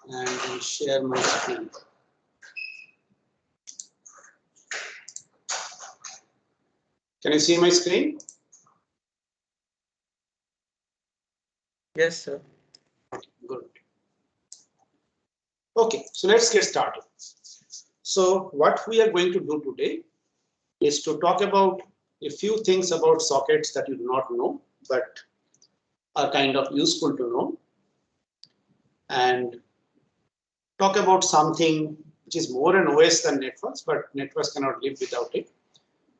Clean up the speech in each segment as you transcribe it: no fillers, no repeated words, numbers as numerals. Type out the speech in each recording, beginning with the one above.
and I'll share my screen. Can you see my screen? Yes, sir. Good. Okay, so let's get started. So what we are going to do today is to talk about a few things about sockets that you do not know, but are kind of useful to know, and talk about something which is more an OS than networks, but networks cannot live without it.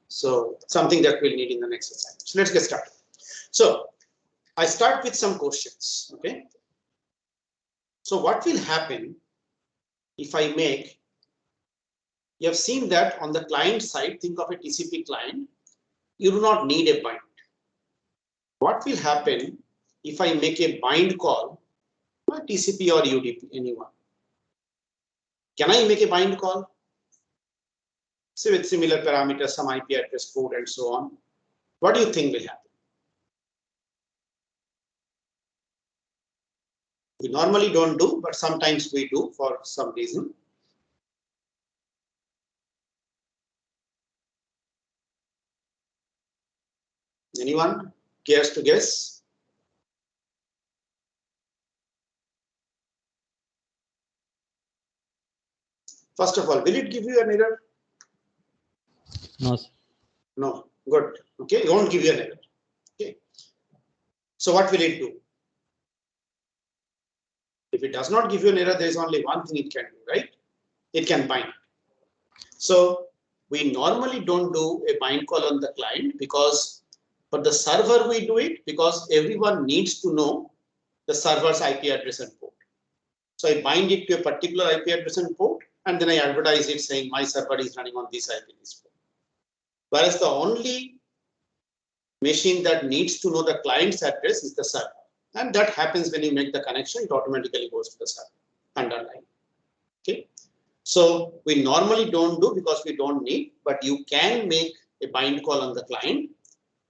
So something that we'll need in the next assignment. So let's get started. So I start with some questions. Okay. So what will happen if I make, you have seen that on the client side, think of a TCP client, you do not need a bind. What will happen if I make a bind call, TCP or UDP, anyone? Can I make a bind call? Say with similar parameters, some IP address code and so on. What do you think will happen? We normally don't do, but sometimes we do for some reason. Anyone cares to guess? First of all, will it give you an error? No, sir. No. Good. Okay, it won't give you an error. Okay. So what will it do? If it does not give you an error, there is only one thing it can do, right? It can bind. So we normally don't do a bind call on the client because, but the server we do it because everyone needs to know the server's IP address and port. So I bind it to a particular IP address and port, and then I advertise it saying my server is running on this IP this port. Whereas the only machine that needs to know the client's address is the server. And that happens when you make the connection, it automatically goes to the server underlying. Okay. So we normally don't do because we don't need, but you can make a bind call on the client.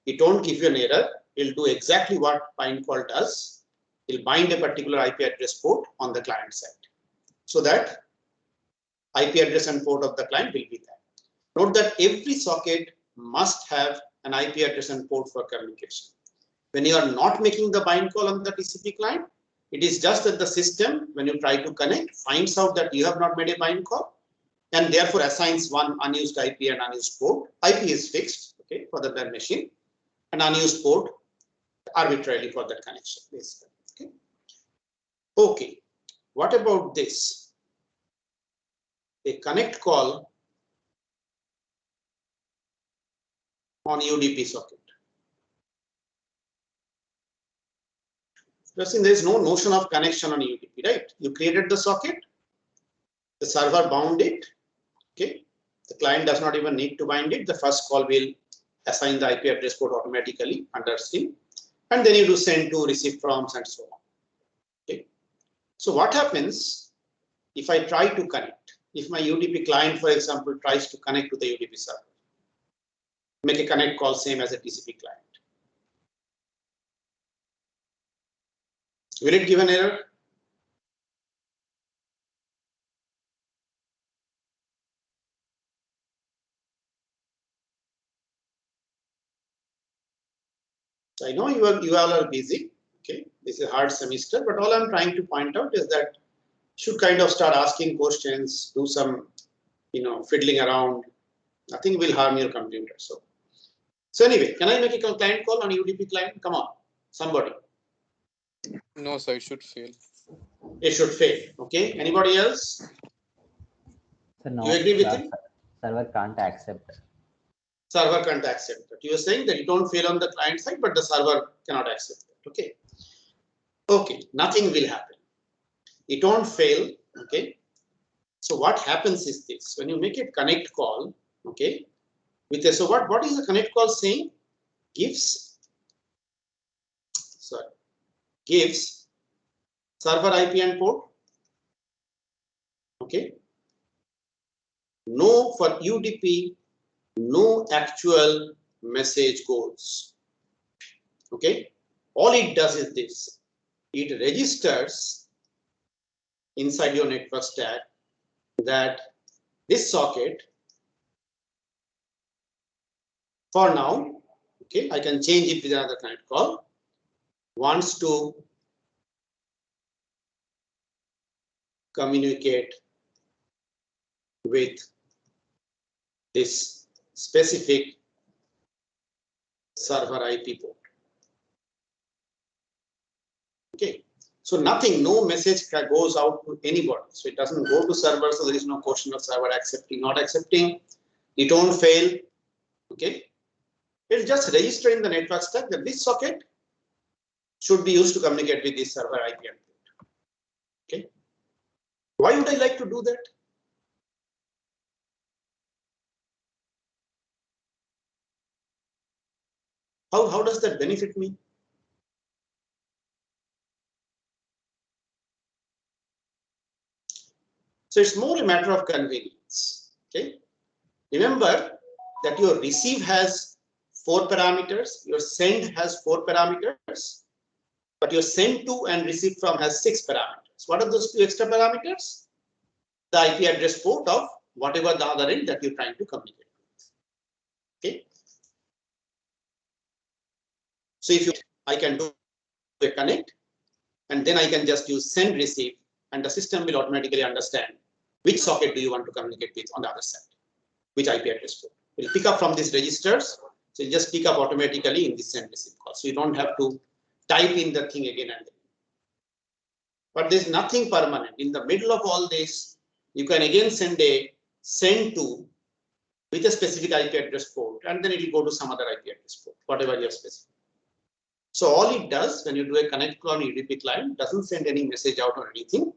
It won't give you an error. It'll do exactly what bind call does. It'll bind a particular IP address port on the client side. So that IP address and port of the client will be there. Note that every socket must have an IP address and port for communication. When you are not making the bind call on the TCP client, it is just that the system, when you try to connect, finds out that you have not made a bind call and therefore assigns one unused IP and unused port. IP is fixed, okay, for the machine, and unused port arbitrarily for that connection, basically. Okay. Okay. What about this? A connect call on UDP socket. There is no notion of connection on UDP, right? You created the socket, the server bound it, okay. The client does not even need to bind it. The first call will assign the IP address port automatically under stream, and then you do send to, receive from, and so on. Okay. So what happens if I try to connect? If my UDP client, for example, tries to connect to the UDP server, make a connect call same as a TCP client. Will it give an error? So I know you all are busy. Okay, this is a hard semester, but all I'm trying to point out is that should kind of start asking questions, do some, fiddling around. Nothing will harm your computer. So anyway, can I make a client call on UDP client? Come on, somebody. No, sir, it should fail. It should fail. Okay. Anybody else? Sir, no, You agree with him? Server can't accept. Server can't accept that. You are saying that you don't fail on the client side, but the server cannot accept it. Okay. Okay. Nothing will happen. It won't fail. Okay. So what happens is this: when you make a connect call, okay, with a, so what is the connect call saying? Gives server IP and port. Okay. No, for UDP, no actual message goes. Okay. All it does is this: it registers inside your network stack that this socket, for now, okay, I can change it with another connect call, wants to communicate with this specific server IP port. Okay, so nothing, no message goes out to anybody. So it doesn't go to server. So there is no question of server accepting, not accepting. It won't fail. Okay, it's just register in the network stack that this socket should be used to communicate with this server IP port. Okay, why would I like to do that? How does that benefit me? So it's more a matter of convenience. Okay, remember that your receive has 4 parameters, your send has 4 parameters, but your send to and receive from has 6 parameters. What are those 2 extra parameters? The IP address port of whatever the other end that you're trying to communicate with. Okay. So if I can do a connect, and then I can just use send receive, and the system will automatically understand which socket do you want to communicate with on the other side, which IP address port. It will pick up from these registers, so it'll just pick up automatically in this send receive call. So you don't have to type in the thing again and again. But there's nothing permanent. In the middle of all this, you can again send a send to with a specific IP address port, and then it will go to some other IP address port, whatever you specify. So all it does when you do a connect call on UDP client, doesn't send any message out or anything.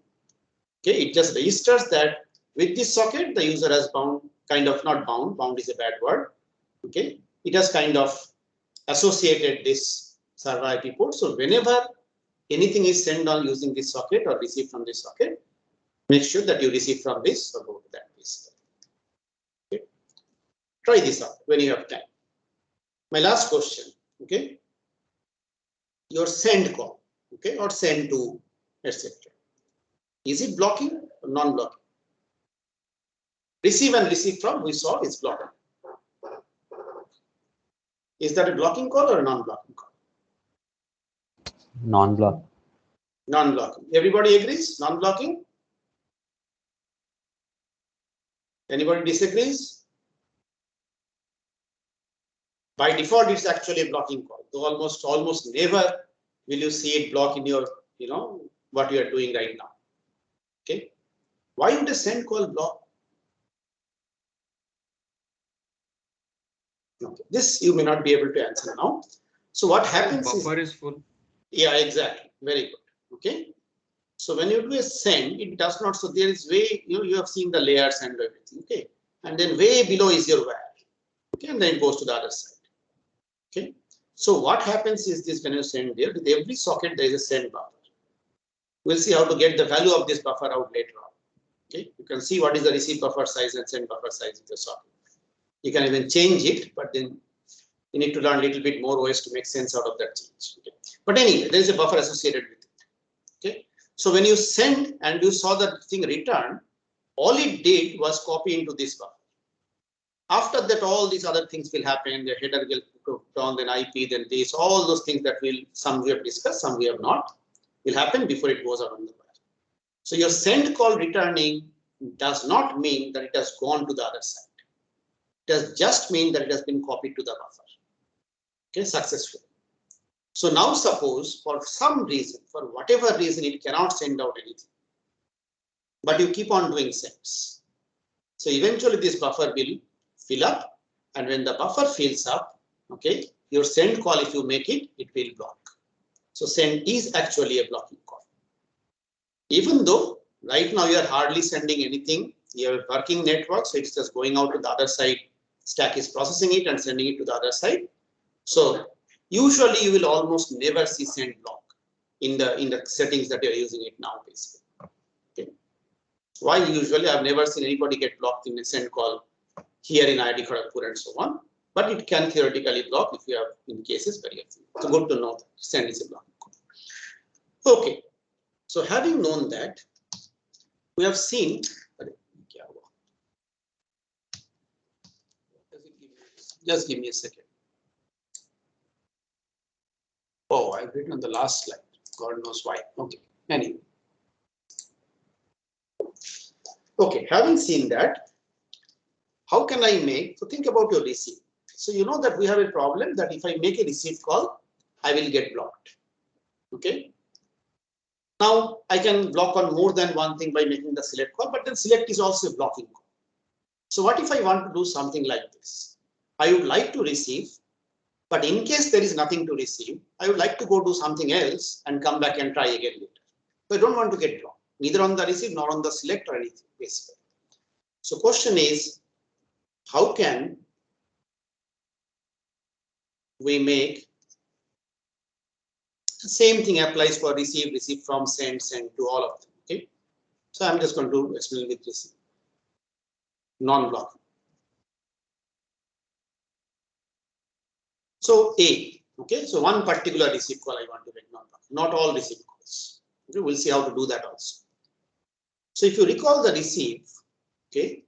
Okay, it just registers that with this socket, the user has bound, kind of not bound, bound is a bad word. Okay, it has kind of associated this server IP port. So whenever anything is sent on using this socket or received from this socket, make sure that you receive from this or go to that piece. Okay, try this out when you have time. My last question. Okay, your send call, okay, or send to, etc. Is it blocking or non-blocking? Receive and receive from, we saw is blocking. Is that a blocking call or a non-blocking call? Non-block. Non-blocking. Everybody agrees? Non-blocking? Anybody disagrees? By default, it's actually a blocking call. So almost never will you see it block in your, what you are doing right now. Okay. Why would a send call block? Okay. This you may not be able to answer now. So what happens Buffer is full. Yeah, exactly. Very good. Okay. So when you do a send, it does not. So there is way, you have seen the layers and everything. Okay. And then way below is your wire. Okay. And then it goes to the other side. Okay. So what happens is this: when you send there, with every socket, there is a send buffer. We'll see how to get the value of this buffer out later on. Okay. You can see what is the receive buffer size and send buffer size of the socket. You can even change it, but then you need to learn a little bit more ways to make sense out of that change. Okay. But anyway, there is a buffer associated with it. Okay. So when you send and you saw the thing return, all it did was copy into this buffer. After that, all these other things will happen. The header will put on, then IP, then this, all those things that some we have discussed, some we have not, will happen before it goes out on the wire. So your send call returning does not mean that it has gone to the other side. It does just mean that it has been copied to the buffer. Okay, successfully. So now suppose for some reason, for whatever reason, it cannot send out anything, but you keep on doing sends. So eventually this buffer will fill up, and when the buffer fills up, okay, your send call, if you make it, it will block. So send is actually a blocking call. Even though right now you are hardly sending anything, you have a working network, so it's just going out to the other side. Stack is processing it and sending it to the other side. So usually you will almost never see send block in the settings that you are using it now, basically. Okay. Why usually I've never seen anybody get blocked in a send call here in IIT Kharagpur and so on, but it can theoretically block if you have in cases very often. So good to know that send is a blocking call. Okay. So having known that, We have seen. Just give me a second. Oh, I've written on the last slide. God knows why. Okay. Anyway. Okay. Having seen that, how can I make? So think about your receive. So you know that we have a problem that if I make a receive call, I will get blocked. Okay. Now I can block on more than one thing by making the select call, but then select is also a blocking call. So what if I want to do something like this? I would like to receive, but in case there is nothing to receive, I would like to go do something else and come back and try again later. So I don't want to get blocked, neither on the receive nor on the select or anything, basically. So question is, how can we make the same thing applies for receive, receive from, send, send to all of them. Okay. So I'm just going to explain with receive. Non-blocking. So A, okay, so one particular receive call I want to make non-blocking, not all receive calls. Okay, we'll see how to do that also. So if you recall the receive, okay,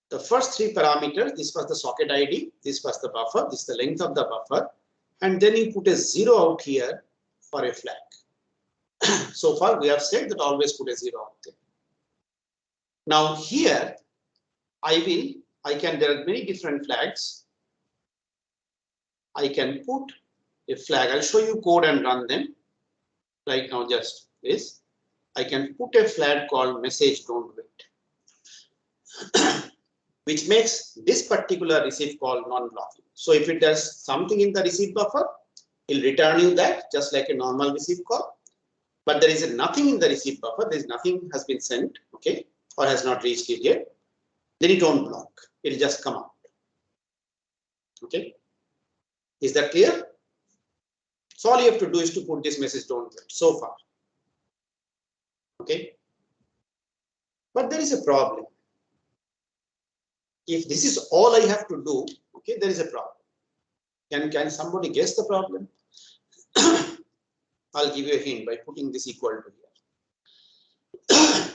the first three parameters, this was the socket ID, this was the buffer, this is the length of the buffer, and then you put a 0 out here for a flag. So far we have said that always put a 0 out there. Now here there are many different flags. I can put a flag. I'll show you code and run them right now. Just this. I can put a flag called message don't wait, which makes this particular receive call non-blocking. So if it does something in the receive buffer, it'll return you that just like a normal receive call. But there is nothing in the receive buffer. There is nothing has been sent, okay, or has not reached it yet. Then it won't block. It'll just come out. Okay. Is that clear? So all you have to do is to put this message don't wait so far. Okay. But there is a problem. If this is all I have to do, okay, there is a problem. Can somebody guess the problem? I'll give you a hint by putting this equal to here.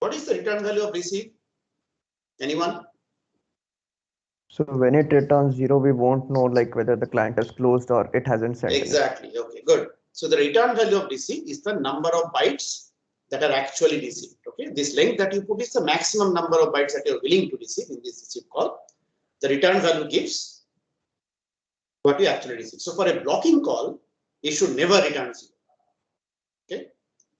What is the return value of receive? Anyone? So when it returns 0, we won't know like whether the client is closed or it hasn't sent. Exactly. Okay, good. So the return value of receive is the number of bytes that are actually received. Okay, this length that you put is the maximum number of bytes that you're willing to receive in this receive call. The return value gives what you actually receive. So for a blocking call, it should never return 0. Okay,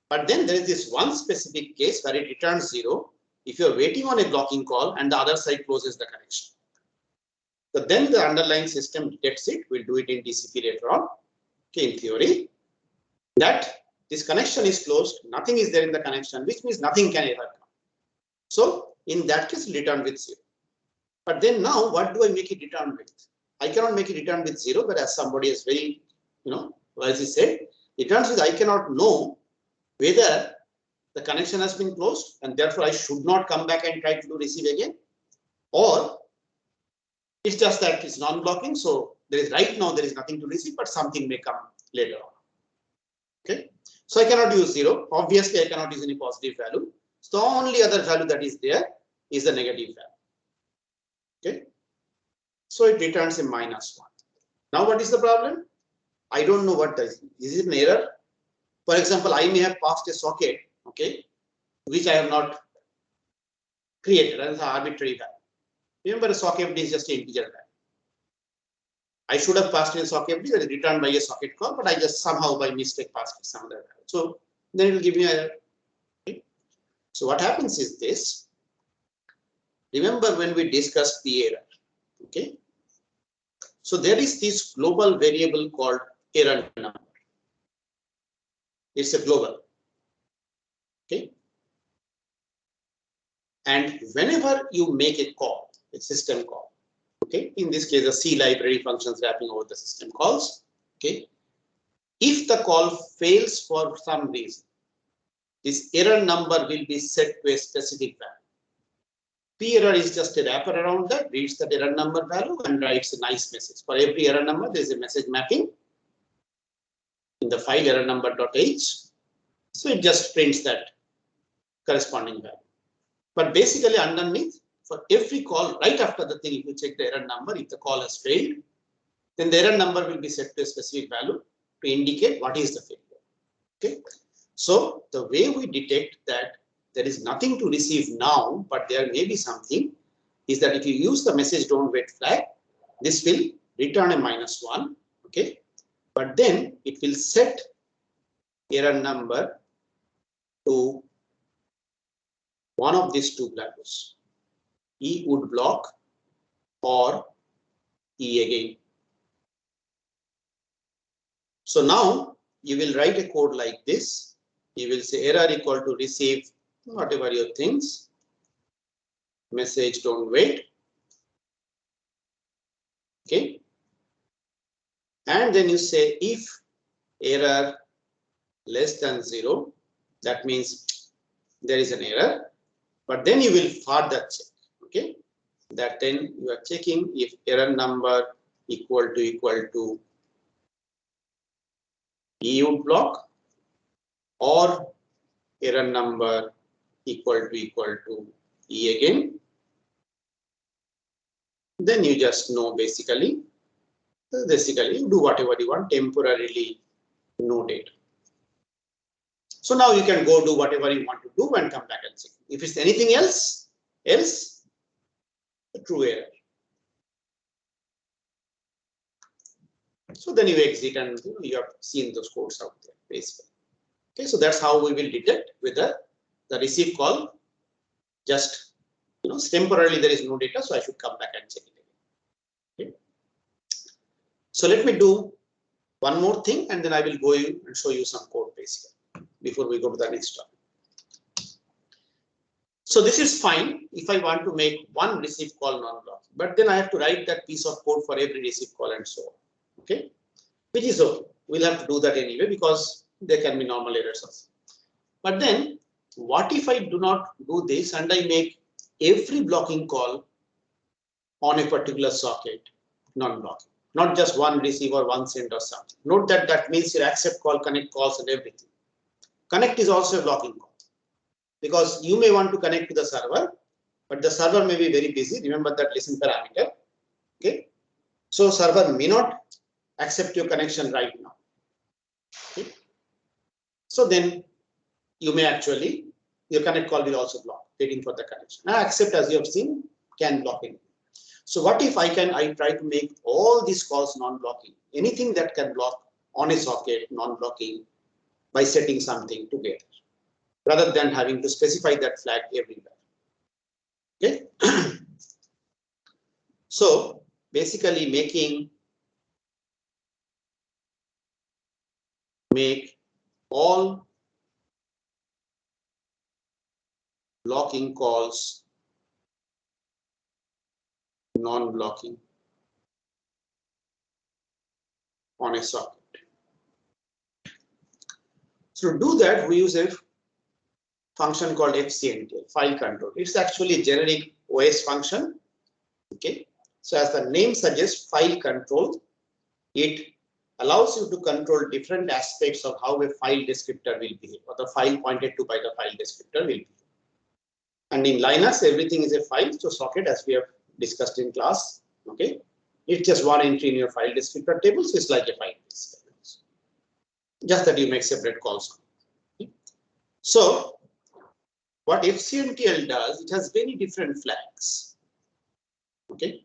but then there is this one specific case where it returns 0 if you're waiting on a blocking call and the other side closes the connection. So then the underlying system detects it. We'll do it in TCP later on. Okay, in theory, that this connection is closed, nothing is there in the connection, which means nothing can ever come. So in that case, return with 0. But then now, what do I make it return with? I cannot make it return with 0, but as somebody is very, as he said, returns with I cannot know whether the connection has been closed and therefore I should not come back and try to do receive again, or it's just that it's non-blocking. So there is right now there is nothing to receive, but something may come later on. Okay, so I cannot use 0. Obviously, I cannot use any positive value. So the only other value that is there is the negative value. Okay, so it returns a -1. Now, what is the problem? I don't know what does. Is it an error? For example, I may have passed a socket, okay, which I have not created as an arbitrary value. Remember, a socket is just an integer value. I should have passed in a socket that is returned by a socket call, but I just somehow by mistake passed some other value. So then it will give me an error. Okay. So what happens is this. Remember when we discussed the error, okay? So there is this global variable called error number. It's a global, okay? And whenever you make a call, a system call, okay? In this case, the C library functions wrapping over the system calls, okay? If the call fails for some reason, this error number will be set to a specific value. P error is just a wrapper around that, reads the error number value and writes a nice message. For every error number, there is a message mapping in the file error number.h. So it just prints that corresponding value. But basically underneath, for every call, right after the thing, if you check the error number, if the call has failed, then the error number will be set to a specific value to indicate what is the failure. Okay. So the way we detect that there is nothing to receive now, but there may be something, is that if you use the message don't wait flag, this will return a -1. Okay. But then it will set error number to one of these two values, E would block or E again. So now you will write a code like this. You will say error equal to receive whatever your things, message don't wait. Okay. And then you say if error less than 0, that means there is an error, but then you will further check. Okay. That then you are checking if error number equal to E would block or error number equal to E again. Then you just know basically do whatever you want, temporarily no data. So now you can go do whatever you want to do and come back and check. If it's anything else, a true error. So then you exit and you have seen those codes out there basically. Okay, so that's how we will detect whether the receive call just temporarily there is no data, so I should come back and check it again. Okay. So let me do one more thing and then I will go in and show you some code basically before we go to the next one. So this is fine if I want to make one receive call non-block, but then I have to write that piece of code for every receive call and so on. Okay, which is okay. We'll have to do that anyway because there can be normal errors also. But then what if I do not do this and I make every blocking call on a particular socket non-blocking, not just one receive or one send or something. Note that that means your accept call, connect calls and everything. Connect is also a blocking call because you may want to connect to the server, but the server may be very busy. Remember that listen parameter. Okay, so server may not accept your connection right now. Okay. So then you may actually, your connect call will also block, waiting for the connection. Now accept, as you have seen, can block it. So what if I try to make all these calls non-blocking, anything that can block on a socket non-blocking by setting something together, rather than having to specify that flag everywhere. Okay. So basically make all blocking calls non-blocking on a socket. So to do that, we use a function called FCNTL, file control. It's actually a generic OS function. Okay. So as the name suggests, file control, it allows you to control different aspects of how a file descriptor will behave, or the file pointed to by the file descriptor will behave. And in Linux, everything is a file. So socket, as we have discussed in class, okay, it's just one entry in your file descriptor table. So it's like a file, just that you make separate calls. Okay. So what FCNTL does, it has many different flags. Okay,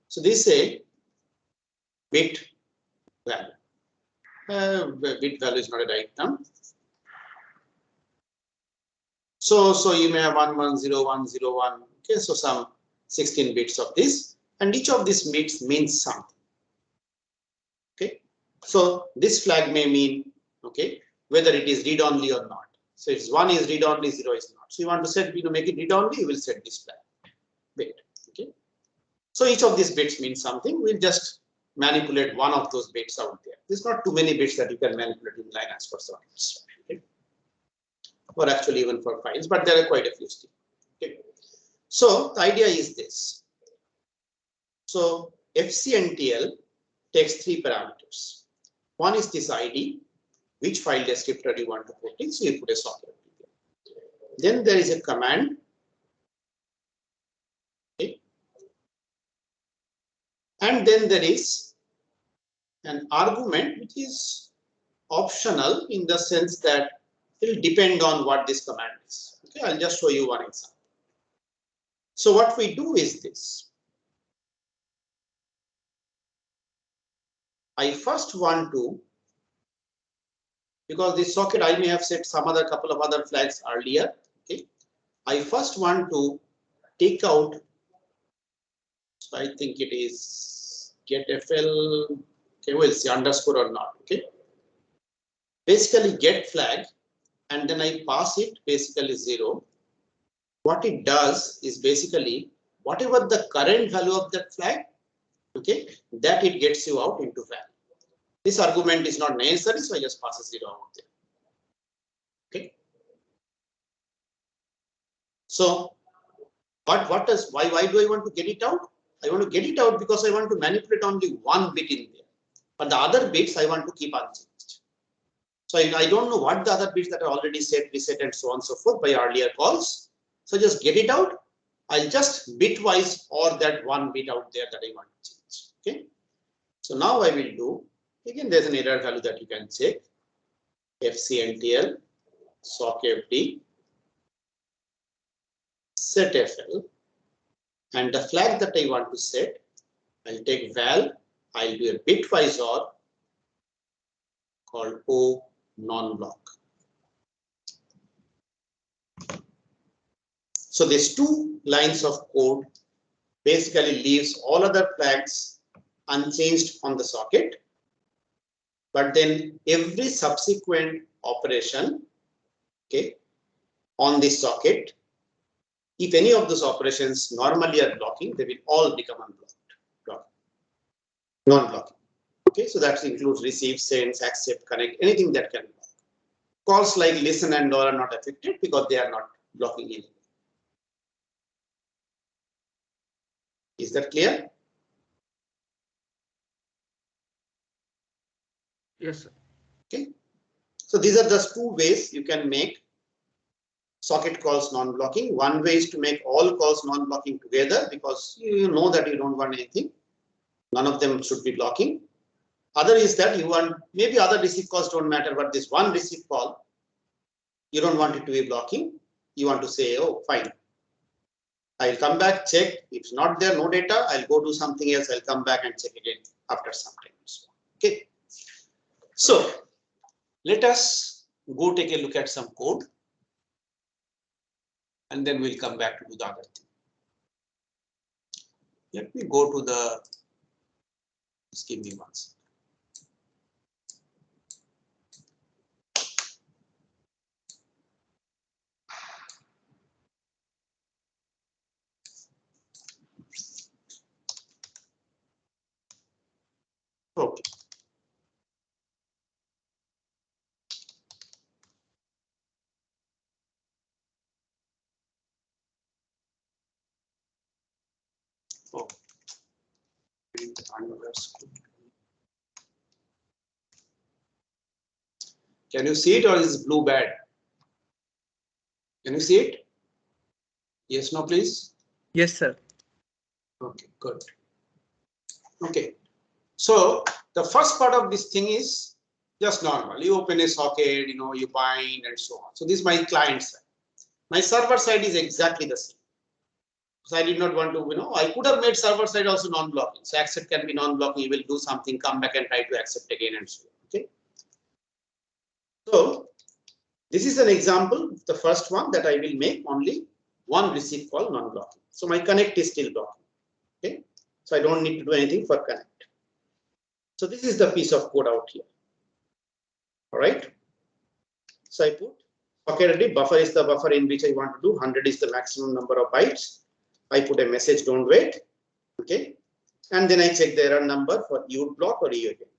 so they say bit value. Bit value is not a right term. So you may have 110101. Okay, so some 16 bits of this, and each of these bits means something. Okay, so this flag may mean, okay, whether it is read only or not. So it's 1 is read only, 0 is not. So you want to set, make it read only, you will set this flag bit. Okay, so each of these bits means something. We'll just manipulate one of those bits out there. There's not too many bits that you can manipulate in Linux for sockets. Okay, or actually even for files, but there are quite a few still. Okay. So the idea is this. So FCNTL takes three parameters. One is this ID, which file descriptor you want to put in, so you put a socket. Then there is a command. Okay. And then there is an argument which is optional in the sense that it will depend on what this command is. Okay, I'll just show you one example. So what we do is this. I first want to, because this socket I may have set some other couple of other flags earlier. Okay, I first want to take out. So I think it is getFL. Okay, we'll see underscore or not. Okay, basically get flag, and then I pass it basically 0. What it does is basically whatever the current value of that flag, okay, that it gets you out into value. This argument is not necessary, so I just pass a 0 out there. Okay. So, but what does why do I want to get it out? I want to get it out because I want to manipulate only one bit in there, but the other bits I want to keep unchanged. So I don't know what the other bits that are already set, reset, and so on and so forth by earlier calls. So just get it out. I'll just bitwise or that one bit out there that I want to change. Okay. So now I will do, again, there's an error value that you can check. FCNTL, sockfd, setFL, and the flag that I want to set, I'll take val, I'll do a bitwise OR called O non-block. So these two lines of code basically leaves all other flags unchanged on the socket, but then every subsequent operation, okay, on this socket, if any of those operations normally are blocking, they will all become unblocked, non-blocking. Okay, so that includes receive, sends, accept, connect, anything that can block. Calls like listen and all are not affected because they are not blocking anything. Is that clear? Yes, sir. Okay. So these are just two ways you can make socket calls non-blocking. One way is to make all calls non-blocking together because you know that you don't want anything. None of them should be blocking. Other is that you want, maybe other receive calls don't matter, but this one receive call, you don't want it to be blocking. You want to say, oh, fine. I'll come back, check. If it's not there, no data, I'll go do something else. I'll come back and check again after some time. Okay. So let us go take a look at some code. And then we'll come back to do the other thing. Let me go to the, just give me one second. Okay. Oh. Can you see it or is blue bad? Can you see it? Yes, no, please. Yes, sir. Okay, good. Okay. So the first part of this thing is just normal. You open a socket, you bind and so on. So this is my client side. My server side is exactly the same. So I did not want to, I could have made server side also non-blocking. So accept can be non-blocking. You will do something, come back and try to accept again and so on. Okay. So this is an example, the first one that I will make only one receive call non-blocking. So my connect is still blocking. Okay. So I don't need to do anything for connect. So this is the piece of code out here. All right. So I put socket buffer is the buffer in which I want to do. 100 is the maximum number of bytes. I put a message, don't wait. Okay. And then I check the error number for you block or you again.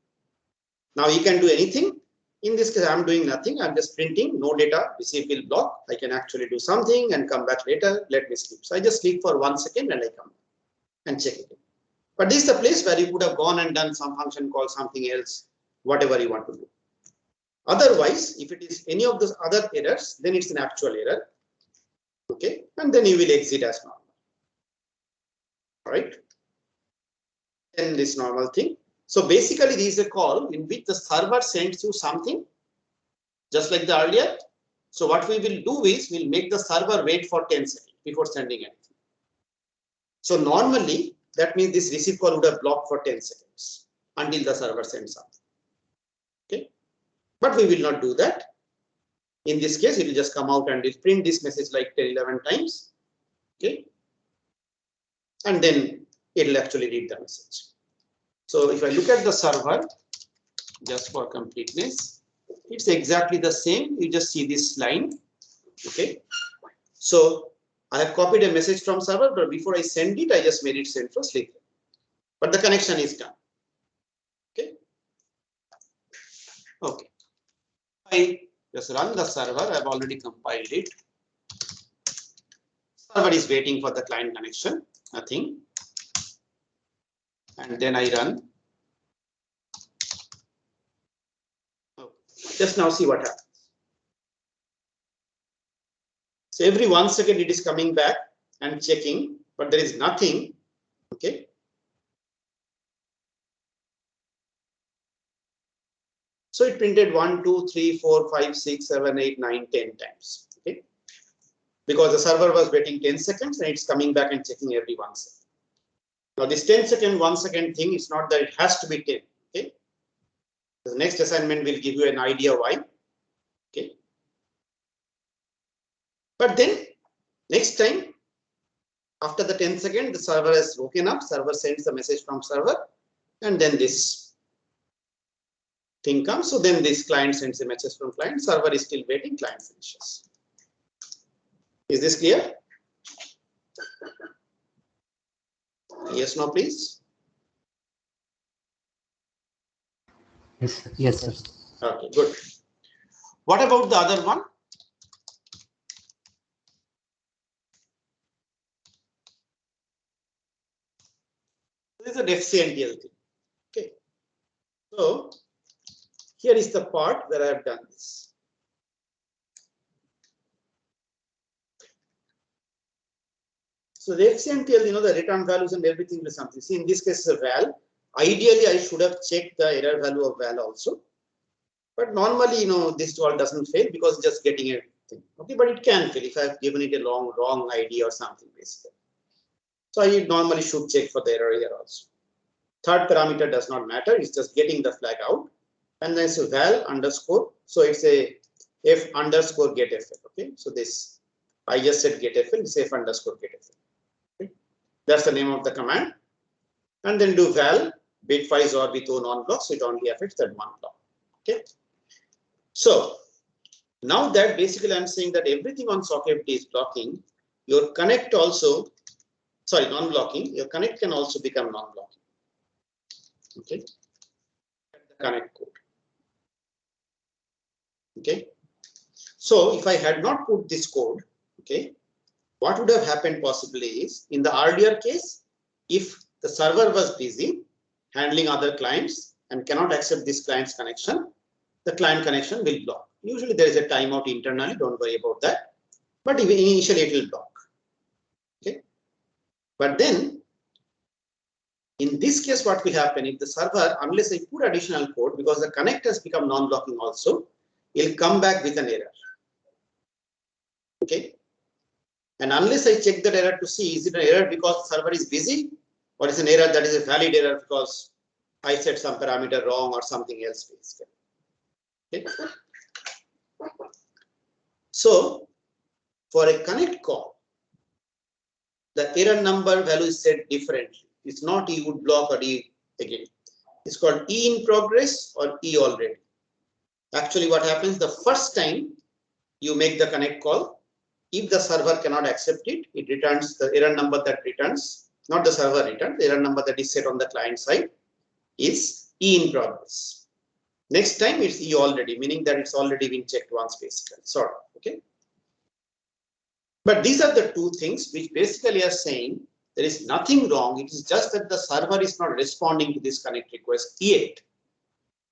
Now you can do anything. In this case, I'm doing nothing. I'm just printing no data, receive will block. I can actually do something and come back later. Let me sleep. So I just sleep for 1 second and I come back and check it. But this is the place where you could have gone and done some function call something else, whatever you want to do. Otherwise, if it is any of those other errors, then it's an actual error. Okay, and then you will exit as normal. All right. Then this normal thing. So basically, this is a call in which the server sends you something, just like the earlier. So what we will do is we'll make the server wait for 10 seconds before sending anything. So normally, that means this receive call would have blocked for 10 seconds until the server sends something. Okay, but we will not do that. In this case, it will just come out and it will print this message like 10, 11 times. Okay, and then it will actually read the message. So if I look at the server, just for completeness, it's exactly the same. You just see this line. Okay, so I have copied a message from server, but before I send it, I just made it send for sleep. But the connection is done. Okay. Okay. I just run the server. I've already compiled it. Server is waiting for the client connection. Nothing. And then I run. Just now see what happens. So every 1 second it is coming back and checking, but there is nothing. Okay. So it printed 1, 2, 3, 4, 5, 6, 7, 8, 9, 10 times. Okay. Because the server was waiting 10 seconds and it's coming back and checking every 1 second. Now this 10 second, 1 second thing, it's not that it has to be 10. Okay. The next assignment will give you an idea why. Okay. But then next time, after the 10 seconds, the server has woken up, server sends the message from server, and then this thing comes. So then this client sends a message from client, server is still waiting, client finishes. Is this clear? Yes, no, please. Yes, yes, sir. Okay, good. What about the other one? This is a FCNTL thing. Okay. So here is the part where I have done this. So the FCNTL, the return values and everything is something. See, in this case, a val. Ideally, I should have checked the error value of val also. But normally, this all doesn't fail because it's just getting a thing. Okay, but it can fail if I have given it a wrong ID or something, basically. So I normally should check for the error here also. Third parameter does not matter. It's just getting the flag out. And then it's a val underscore. So it's a f underscore get fl. Okay, so this I just said get fl. It's f underscore get fl. Okay, that's the name of the command. And then do val bitwise or with o non-block. So it only affects that one block. Okay. So now that basically I'm saying that everything on sockFD is blocking, your connect also, sorry, non-blocking, your connect can also become non-blocking. Okay. The connect code. Okay. So if I had not put this code, okay, what would have happened possibly is in the earlier case, if the server was busy handling other clients and cannot accept this client's connection, the client connection will block. Usually there is a timeout internally, don't worry about that. But initially it will block. Okay. But then in this case, what will happen if the server, unless I put additional code, because the connect has become non-blocking also, it will come back with an error. Okay. And unless I check that error to see, is it an error because the server is busy, or is an error that is a valid error because I set some parameter wrong or something else basically. Okay. So for a connect call, the error number value is set differently. It's not E would block or E again. It's called E in progress or E already. Actually, what happens the first time you make the connect call, if the server cannot accept it, it returns the error number that returns, not the server returns, the error number that is set on the client side is E in progress. Next time it's E already, meaning that it's already been checked once basically, sort of, okay. But these are the two things which basically are saying there is nothing wrong. It is just that the server is not responding to this connect request yet,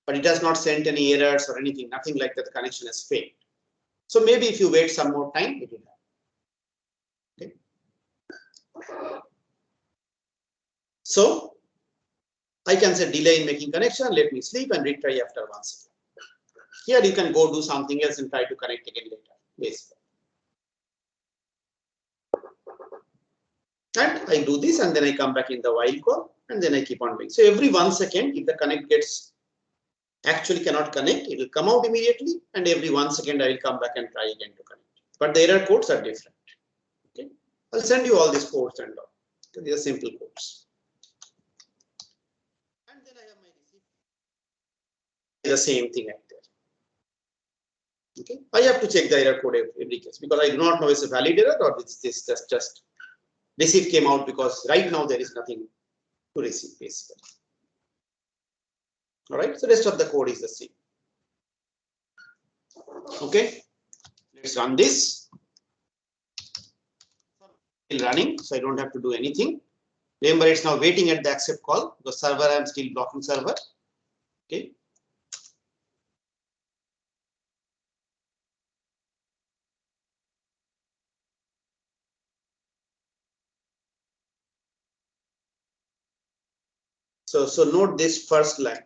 but it has not sent any errors or anything, nothing like that. The connection has failed. So maybe if you wait some more time, it will happen. Okay. So I can say delay in making connection, let me sleep and retry after 1 second. Here you can go do something else and try to connect again later, basically. And I do this and then I come back in the while call and then I keep on doing. So every 1 second, if the connect gets actually cannot connect, it will come out immediately, and every 1 second I will come back and try again to connect. But the error codes are different. Okay, I'll send you all these codes and all. These are simple codes. And then I have my receipt. The same thing right there. Okay, I have to check the error code every case because I do not know it's a valid error or this just receive came out because right now there is nothing to receive basically. All right, so rest of the code is the same. Okay, let's run this. Still running, so I don't have to do anything. Remember, it's now waiting at the accept call. The server, I am still blocking server. Okay. So note this first line.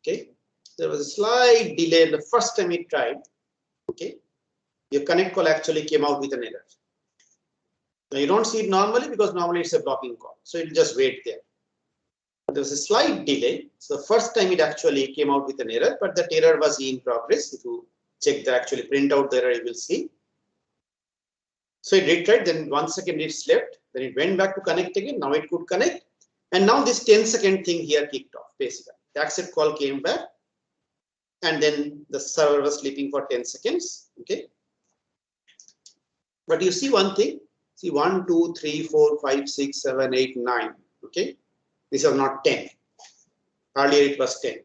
Okay, there was a slight delay the first time it tried. Okay, your connect call actually came out with an error. Now you don't see it normally because normally it's a blocking call, so it will just wait there. There was a slight delay. So the first time it actually came out with an error, but that error was in progress. If you check the actually print out the error, you will see. So it retried, then 1 second it slept, then it went back to connect again. Now it could connect. And now this 10-second thing here kicked off, basically. The accept call came back, and then the server was sleeping for 10 seconds. Okay. But you see one thing, see 1, 2, 3, 4, 5, 6, 7, 8, 9. Okay. These are not 10. Earlier it was 10.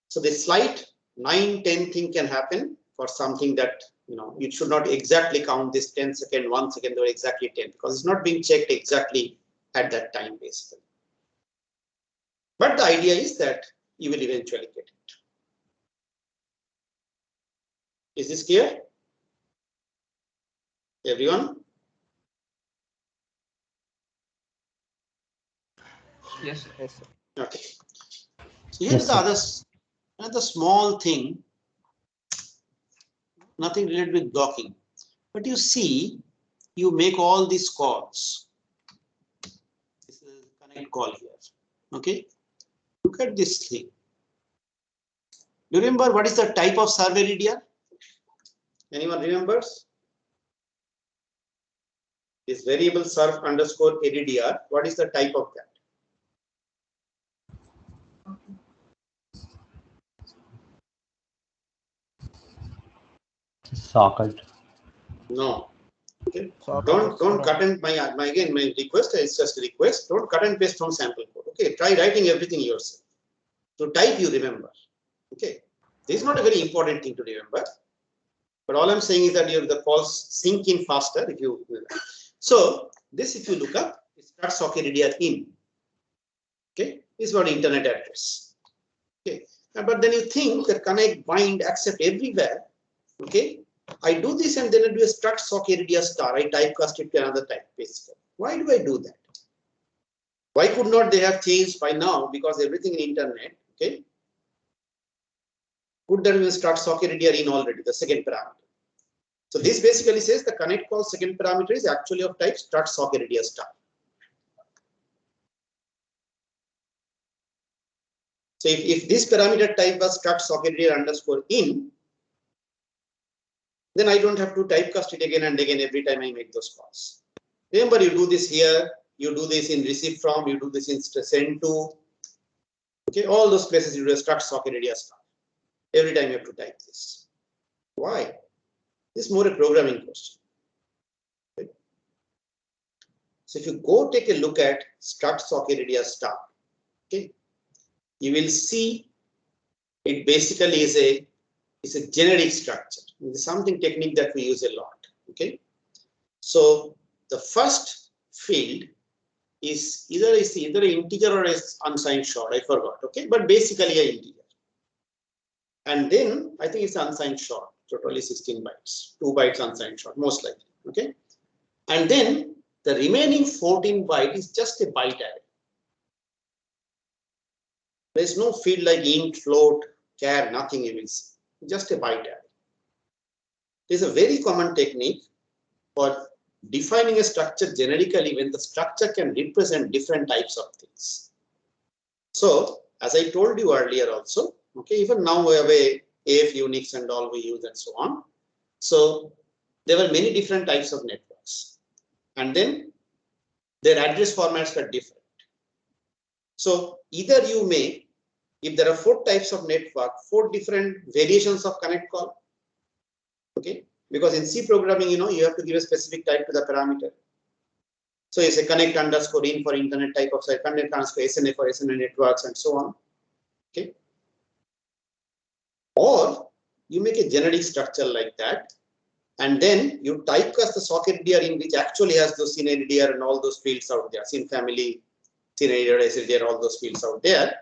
So this slight 9, 10 thing can happen for something that, you know, you should not exactly count this 10 second, 1 second or exactly 10 because it's not being checked exactly at that time basically. But the idea is that you will eventually get it. Is this clear? Everyone? Yes, yes, sir. Okay. So here's Yes, the another small thing, nothing related with blocking. But you see, you make all these calls. This is a connect call here. Okay. Look at this thing. Do you remember what is the type of server EDR? Anyone remembers? This variable serve underscore ADDR. What is the type of that? socket. No. Okay. Socket Don't cut and my request is just a request. Don't cut and paste from sample code. Okay. Try writing everything yourself. So type you remember. Okay. This is not a very important thing to remember. But all I'm saying is that the calls sync in faster if you. So this, if you look up, it starts socket EDR in. Okay, is what internet address. Okay, but then you think that connect, bind, accept everywhere. Okay, I do this and then I do a struct socket EDR star. I typecast it to another type basically. Why do I do that? Why could not they have changed by now? Because everything in internet. Okay, could there be struct socket EDR in already the second parameter? So this basically says the connect call second parameter is actually of type struct socket EDR star. So if this parameter type was struct socket EDR underscore in, then I don't have to typecast it again and again every time I make those calls. Remember, you do this here, you do this in receive from, you do this in send to. Okay, all those places you do a struct socket EDR star. Every time you have to type this. Why? This is more a programming question. Okay. So if you go take a look at struct socket EDR star, okay, you will see it basically is a generic structure. It's something technique that we use a lot. Okay, so the first field is either an integer or an unsigned short. I forgot. Okay, but basically an integer. And then I think it's unsigned short, totally 16 bytes, 2 bytes unsigned short, most likely. Okay, and then the remaining 14 byte is just a byte array. There's no field like int, float, char, nothing you will see. Just a byte array. It is a very common technique for defining a structure generically when the structure can represent different types of things. So, as I told you earlier also, okay, even now we have AF Unix and all we use and so on. So, there were many different types of networks. And then their address formats are different. So, either you may, if there are 4 types of network, 4 different variations of connect call. Okay, because in C programming, you know, you have to give a specific type to the parameter. So it's a connect underscore in for internet type of site, connect underscore SNA for SNA networks and so on. Okay, or you make a generic structure like that, and then you typecast the socket dir in which actually has those SYN-ADDR and all those fields out there, SYN family, SYN-ADDR, SLDR, all those fields out there.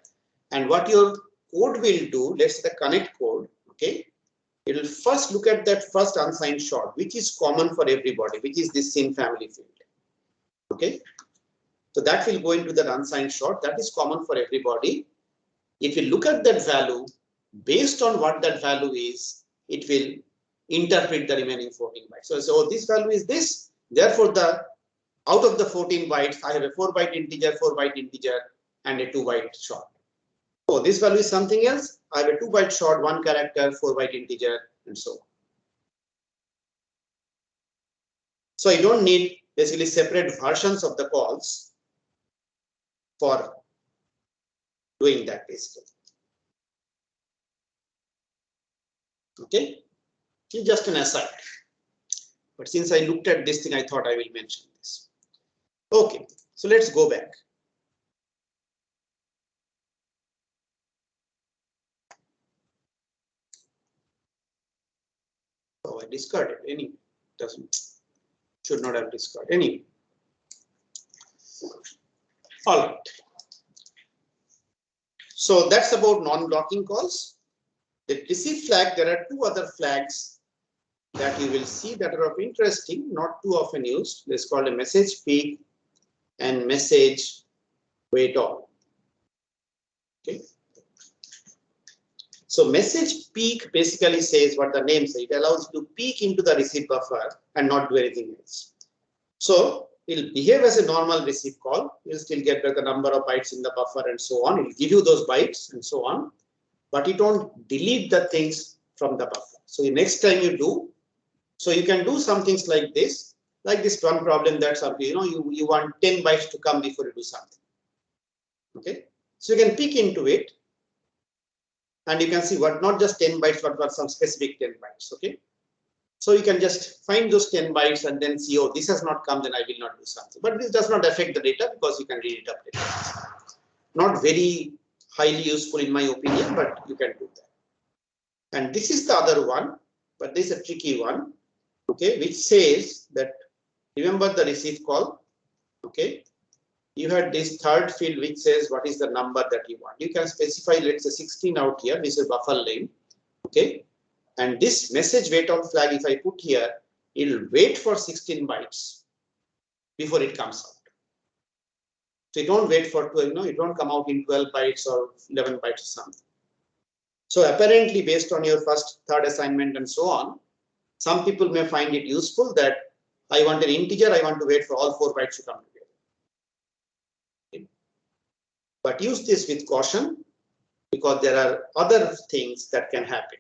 And what your code will do, let's say the connect code, okay, it will first look at that first unsigned short, which is common for everybody, which is this SYN family field. Okay, so that will go into that unsigned short, that is common for everybody. If you look at that value, based on what that value is, it will interpret the remaining 14 bytes. So this value is this, therefore out of the 14 bytes, I have a 4 byte integer, 4 byte integer, and a 2 byte short. Oh, this value is something else. I have a 2 byte short, 1 character, 4 byte integer, and so on. So you don't need basically separate versions of the calls for doing that basically. Okay, it's just an aside. But since I looked at this thing, I thought I will mention this. Okay, so let's go back. Oh, I discarded anyway. Should not have discarded anyway. All right. So that's about non-blocking calls. The receive flag, there are 2 other flags that you will see that are of interesting, not too often used. This is called a message peak and message wait all. Okay. So message peak basically says what the name says. It allows you to peek into the receive buffer and not do anything else. So it will behave as a normal receive call. You'll still get the number of bytes in the buffer and so on. It will give you those bytes and so on. But it won't delete the things from the buffer. So the next time you do, so you can do some things like this one problem that something, you know, you want 10 bytes to come before you do something. Okay, so you can peek into it and you can see what, not just 10 bytes, but some specific 10 bytes. Okay, so you can just find those 10 bytes and then see, oh, this has not come, then I will not do something. But this does not affect the data because you can read it up later. Not very highly useful in my opinion, but you can do that. And this is the other one, but this is a tricky one. Okay, which says that, remember the receive call. Okay, you had this third field which says what is the number that you want. You can specify, let's say 16 out here. This is buffer lane. Okay, and this message wait on flag, if I put here, it will wait for 16 bytes before it comes out. So you don't wait for 12, no, it don't come out in 12 bytes or 11 bytes or something. So apparently, based on your first, third assignment and so on, some people may find it useful that I want an integer, I want to wait for all 4 bytes to come together. Okay. But use this with caution because there are other things that can happen.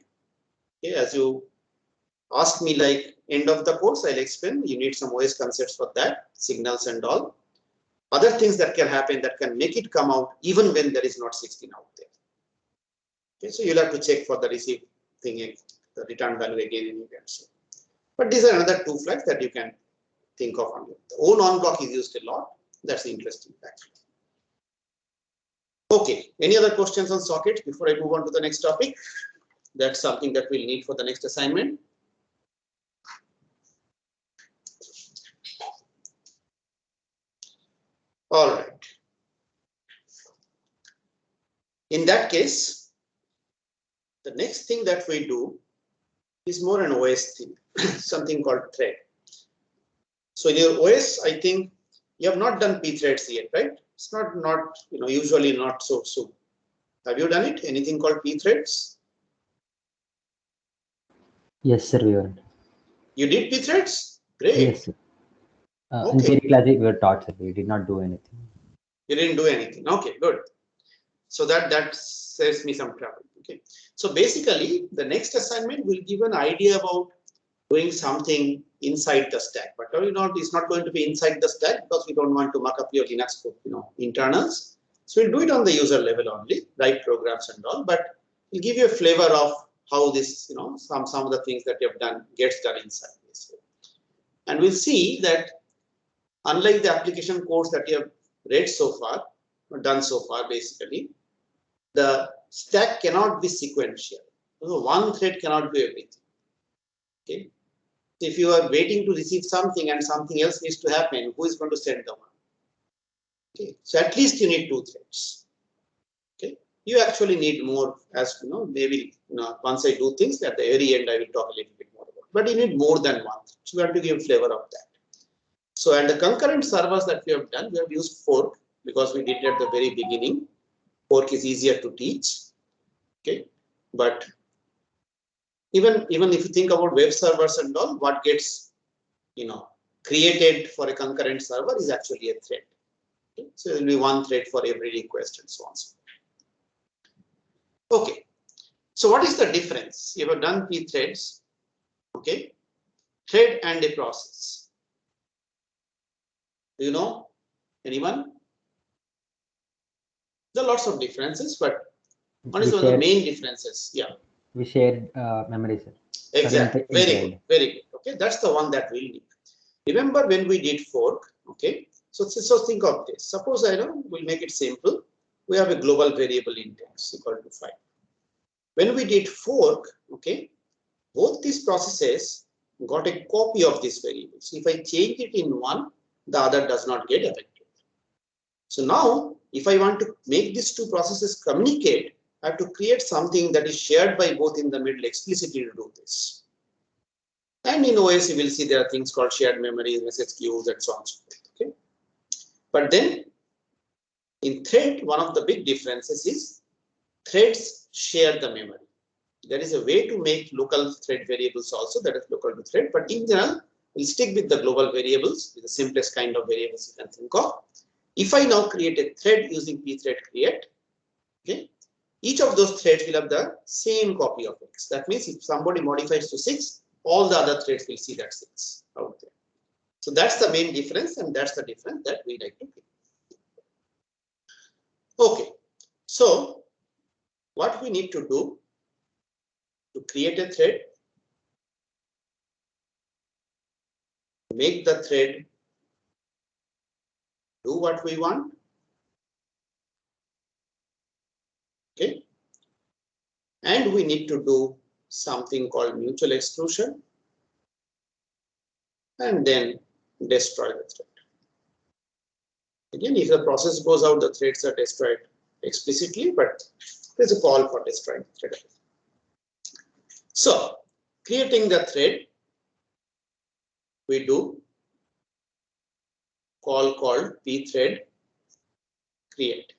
Okay. As you ask me, like end of the course, I'll explain. You need some OS concepts for that, signals and all. Other things that can happen that can make it come out even when there is not 16 out there. Okay. So you'll have to check for the receive thing, the return value again and again. So. But these are another 2 flags that you can think of on your. The O non-block is used a lot. That's the interesting fact. Okay, any other questions on sockets before I move on to the next topic? That's something that we'll need for the next assignment. All right. In that case, the next thing that we do is more an OS thing, something called thread. So in your OS, I think you have not done pthreads yet, right? It's not usually not so soon. Have you done it? Anything called pthreads? Yes, sir, we were. You did pthreads? Great. Yes, sir. In Okay. theory class, we were taught, sir. We did not do anything. You didn't do anything. Okay, good. So that saves me some trouble. Okay. So basically, the next assignment will give an idea about doing something inside the stack, but it's not going to be inside the stack because we don't want to muck up your Linux internals. So we'll do it on the user level only, write programs and all, but we'll give you a flavor of how this, some of the things that you have done gets done inside this. And we'll see that unlike the application codes that you have read so far, or done so far, basically, the stack cannot be sequential. One thread cannot do everything. Okay. If you are waiting to receive something and something else needs to happen, who is going to send the one? Okay. So at least you need 2 threads. Okay. You actually need more, as maybe once I do things at the very end, I will talk a little bit more about. But you need more than one. So we have to give flavor of that. So and the concurrent servers that we have done, we have used fork because we did it at the very beginning. Fork is easier to teach. Okay. But even if you think about web servers and all, what gets created for a concurrent server is actually a thread. Okay? So there will be one thread for every request and so on. Okay. So what is the difference? You have done pthreads. Okay. Thread and a process. Do you know? Anyone? There are lots of differences, but what is one of the main differences? Yeah. We shared memory, sir. Exactly. Very good. Very good. Okay. That's the one that we need. Remember when we did fork, okay? So think of this. Suppose we'll make it simple. We have a global variable index equal to 5. When we did fork, okay, both these processes got a copy of this variable. So if I change it in one, the other does not get affected. So now, if I want to make these 2 processes communicate, I have to create something that is shared by both in the middle explicitly to do this. And in OS, you will see there are things called shared memory, message queues, and so on. Okay. But then in thread, one of the big differences is threads share the memory. There is a way to make local thread variables also that is local to thread. But in general, we'll stick with the global variables, with the simplest kind of variables you can think of. If I now create a thread using pthread create, okay, each of those threads will have the same copy of X. That means if somebody modifies to 6, all the other threads will see that 6 out there. So that's the main difference, and that's the difference that we like to create. Okay, so what we need to do to create a thread, make the thread do what we want. Okay, and we need to do something called mutual exclusion, and then destroy the thread. Again, if the process goes out, the threads are destroyed explicitly, but there's a call for destroying the thread. So, creating the thread, we do call called pthread create.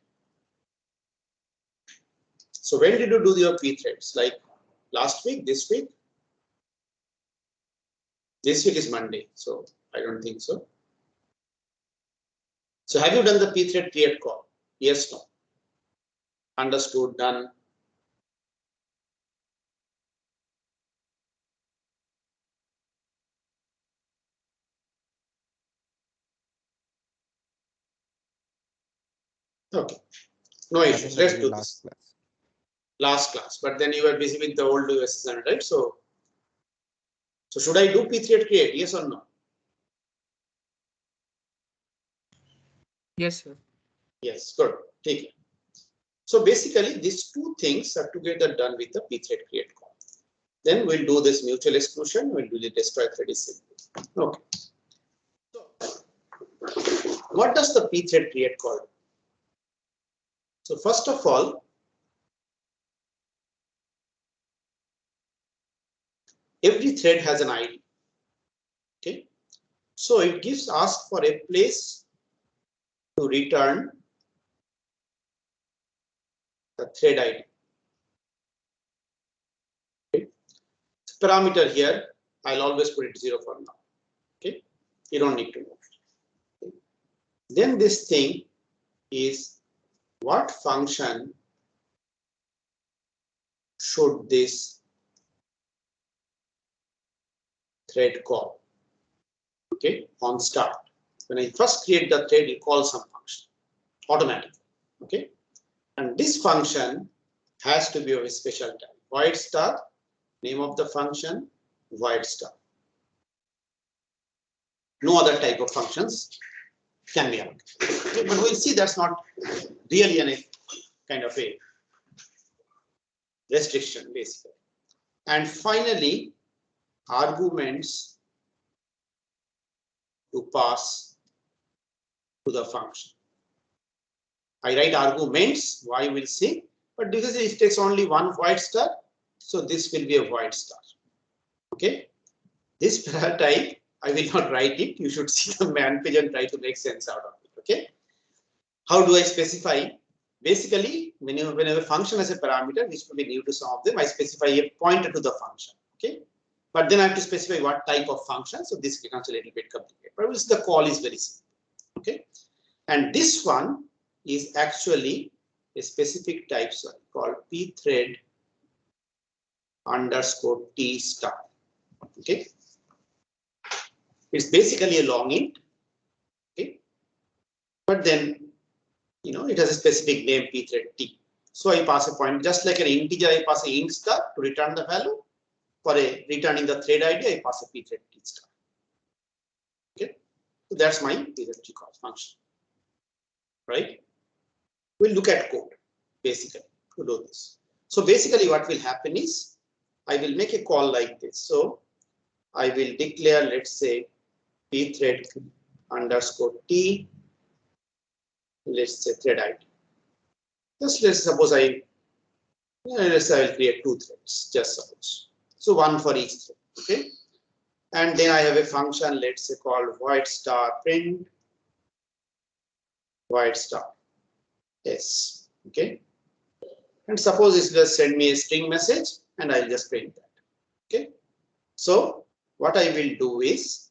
So, when did you do your pthreads? Like last week, this week? This week is Monday, so I don't think so. So, have you done the pthread create call? Yes, no. Understood, done. Okay, no issues. Let's do this. Last class, but then you were busy with the old USSN, right? So should I do pthread create? Yes or no? Yes, sir. Yes, good. Take it. So basically, these two things are together done with the pthread create call. Then we'll do this mutual exclusion. We'll do the destroy thread is simple. Okay. So what does the pthread create call do? So first of all, every thread has an ID. Okay. So it gives ask for a place to return the thread ID. Okay. Parameter here, I'll always put it 0 for now. Okay. You don't need to know. Okay. Then this thing is what function should this thread call? Okay, on start. When I first create the thread, you call some function automatically. Okay, and this function has to be of a special type. Void star, name of the function, void star. No other type of functions can be allowed. Okay, but we'll see that's not really any kind of a restriction, basically. And finally, arguments to pass to the function. I write arguments, why we'll see, but because it takes only one void star, so this will be a void star. Okay, this type I will not write it. You should see the man page and try to make sense out of it. Okay, how do I specify? Basically, whenever function has a parameter, which will be new to some of them, I specify a pointer to the function. Okay, but then I have to specify what type of function. So this becomes a little bit complicated. But the call is very simple. Okay, and this one is actually a specific type called pthread underscore t star. Okay, it's basically a long int. Okay, but then it has a specific name pthread t. So I pass a point just like an integer. I pass a int star to return the value. For a returning the thread ID, I pass a pthread t star. Okay, so that's my pthread t call function. Right? We'll look at code basically to do this. So basically what will happen is I will make a call like this. So I will declare, let's say, pthread underscore t, let's say thread ID. Just let's suppose I will create two threads, just suppose. So one for each thread. Okay. And then I have a function, let's say, called void star print void star s. Okay. And suppose it's just send me a string message and I'll just print that. Okay. So what I will do is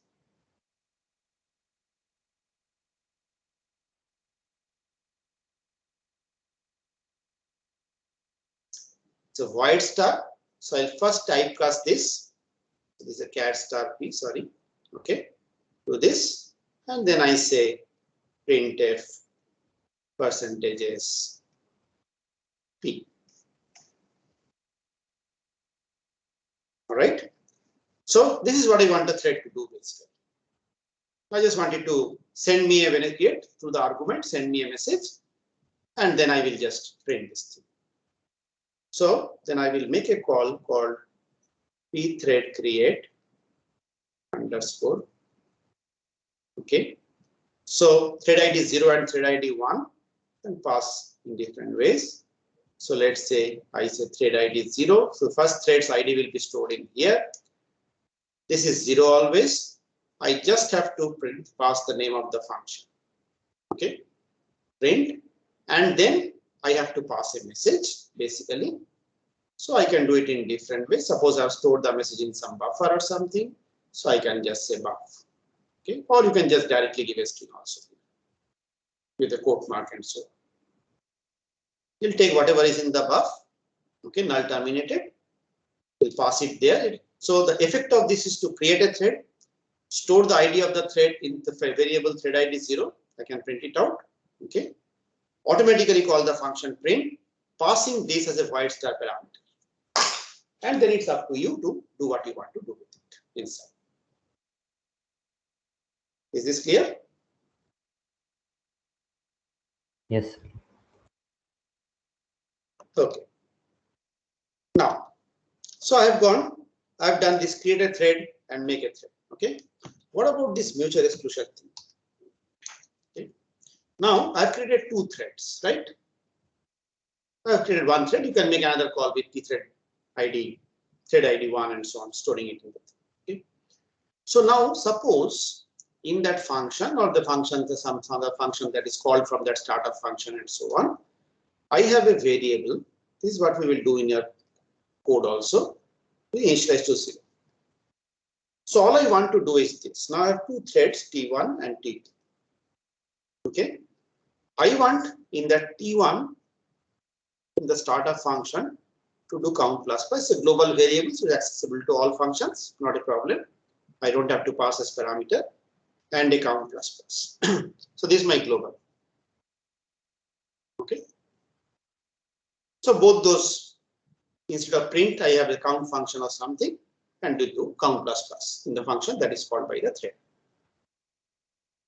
so void star. So I'll first typecast this. So this is a cat star p, sorry. Okay. Do this. And then I say printf percentages p. All right. So this is what I want the thread to do basically. I just wanted to send me a when I create through the argument, send me a message, and then I will just print this thing. So then I will make a call called pthread create underscore. Okay. So thread ID 0 and thread ID 1 and pass in different ways. So let's say I say thread ID 0. So first thread's ID will be stored in here. This is 0 always. I just have to pass the name of the function. Okay. Print. And then I have to pass a message basically. So I can do it in different ways. Suppose I've stored the message in some buffer or something. So I can just say buff. Okay. Or you can just directly give a string also with a quote mark and so on. You'll take whatever is in the buff. Okay. Null terminated. We'll pass it there. So the effect of this is to create a thread, store the ID of the thread in the variable thread ID 0. I can print it out. Okay. Automatically call the function print, passing this as a void star parameter. And then it's up to you to do what you want to do with it inside. Is this clear? Yes. Okay. Now, so I've done this, create a thread and make a thread. Okay. What about this mutual exclusion thing? Okay. Now I've created two threads, right? I've created one thread. You can make another call with the thread ID 1 and so on, storing it in the thread. Okay. So now suppose in that function or the function, some other function that is called from that startup function and so on, I have a variable. This is what we will do in your code also. We initialize to 0. So all I want to do is this. Now I have two threads, T1 and T2. Okay. I want in that T1 in the startup function to do count plus plus. It's a global variable, so it's accessible to all functions, not a problem. I don't have to pass as parameter, and a count plus plus. So this is my global. Okay. So both those, instead of print, I have a count function or something, and do count plus plus in the function that is called by the thread.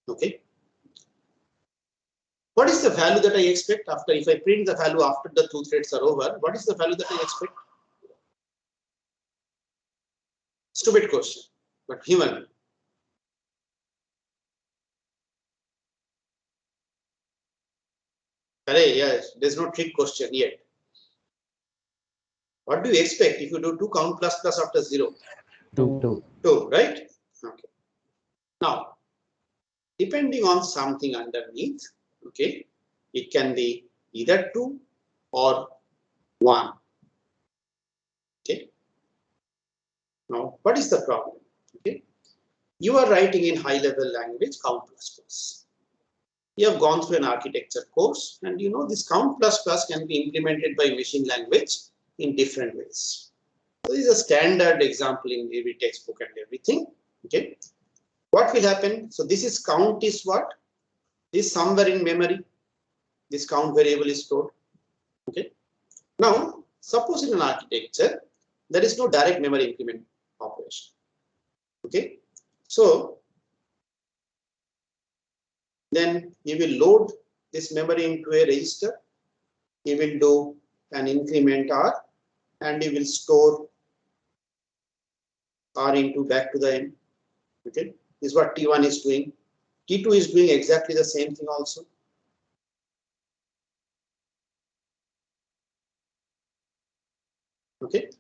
Okay. What is the value that I expect after, if I print the value after the two threads are over, what is the value that I expect? Stupid question, but human. Hooray, yes, there's no trick question yet. What do you expect if you do 2 count plus plus after 0? 2. 2, right? Okay. Now, depending on something underneath, okay, it can be either 2 or 1. Okay. Now, what is the problem? Okay. You are writing in high level language count plus plus. You have gone through an architecture course and you know this count plus plus can be implemented by machine language in different ways. So this is a standard example in every textbook and everything. Okay. What will happen? So this is count is what? This somewhere in memory. This count variable is stored. Okay. Now, suppose in an architecture, there is no direct memory increment operation. Okay. So then you will load this memory into a register. You will do an increment R and you will store R into back to the M. Okay. This is what T1 is doing. T2 is doing exactly the same thing also. Okay.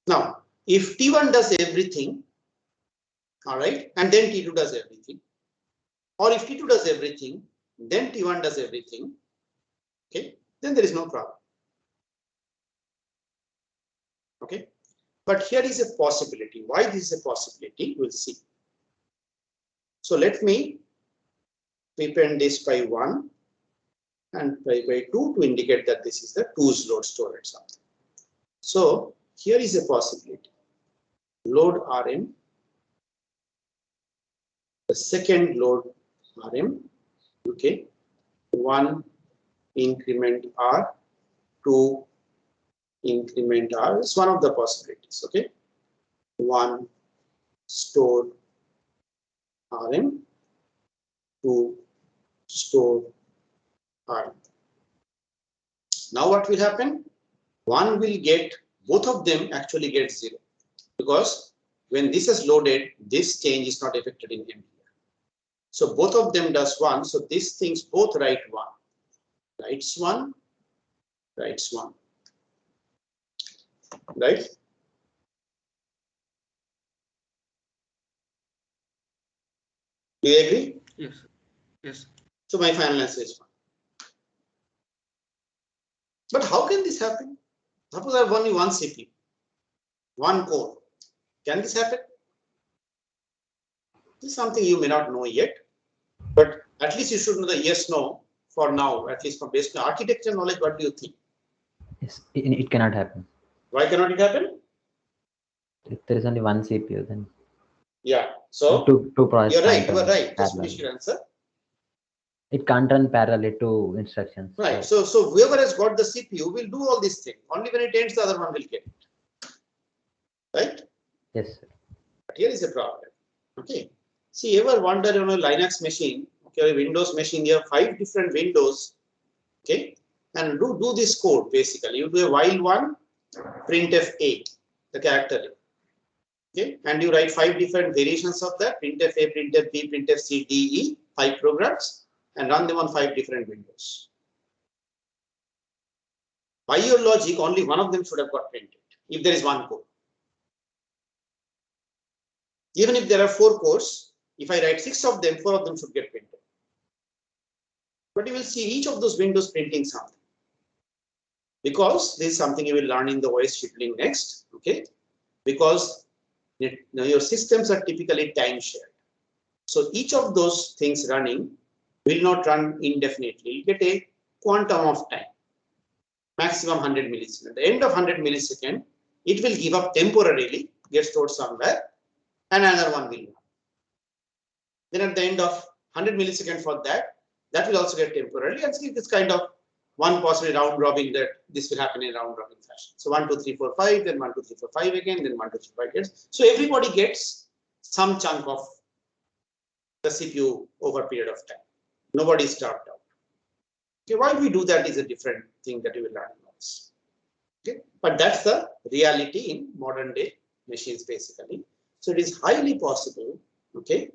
Now, if T1 does everything, all right, and then T2 does everything, or if T2 does everything, then T1 does everything, okay, then there is no problem. Okay. But here is a possibility. Why this is a possibility? We'll see. So let me prepend this by 1 and by 2 to indicate that this is the 2's load store at something. So here is a possibility. Load RM, the second load RM, okay, 1 increment R, 2 increment R is one of the possibilities, okay. 1 store RM, 2 store RM. Now what will happen? One will get, both of them actually get 0 because when this is loaded, this change is not affected in M here. So both of them does 1. So these things both write 1. Writes 1, writes 1. Right? Do you agree? Yes. Yes. So my final answer is 1. But how can this happen? Suppose I have only one CPU, one core. Can this happen? This is something you may not know yet, but at least you should know the yes, no for now, at least from based on architecture knowledge. What do you think? Yes, it cannot happen. Why cannot it happen? If there is only one CPU, then Yeah. So two processes. you're right. can't You are run right. Just parallel. finish your answer. It can't run parallel to instructions. Right. So whoever has got the CPU will do all these things. Only when it ends, the other one will get it. Right? Yes, sir. But here is a problem. Okay. See, ever wonder on a Linux machine, okay, a Windows machine, you have 5 different windows. Okay. and do this code basically. You do a while one, printf a, the character A. Okay, and you write 5 different variations of that, printf a, printf b, printf c, d, e, 5 programs, and run them on 5 different windows. By your logic, only one of them should have got printed if there is one core. Even if there are 4 cores, if I write 6 of them, 4 of them should get printed. But you will see each of those windows printing something, because this is something you will learn in the OS scheduling next. Okay, because your systems are typically time shared. So each of those things running will not run indefinitely. You get a quantum of time, maximum 100 milliseconds. At the end of 100 milliseconds, it will give up temporarily, get stored somewhere, and another one will run. Then at the end of 100 milliseconds for that will also get temporarily, and see this kind of one possibly round robin, that this will happen in round robin fashion. So 1, 2, 3, 4, 5, then 1, 2, 3, 4, 5 again, then 1, 2, 3, 5 gets. So everybody gets some chunk of the CPU over a period of time. Nobody is starved out. Okay, why we do that is a different thing that you will learn in this. Okay, but that's the reality in modern day machines basically. So it is highly possible, okay,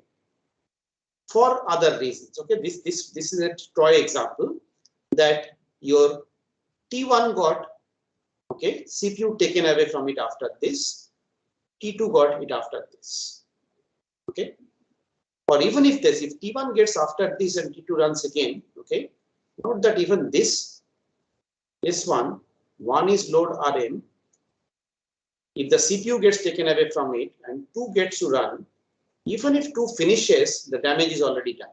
for other reasons. Okay, this is a toy example that your T1 got, okay, CPU taken away from it after this, T2 got it after this. Okay, or even if T1 gets after this and T2 runs again, okay, note that even this one is load RM. If the CPU gets taken away from it and 2 gets to run, even if 2 finishes, the damage is already done.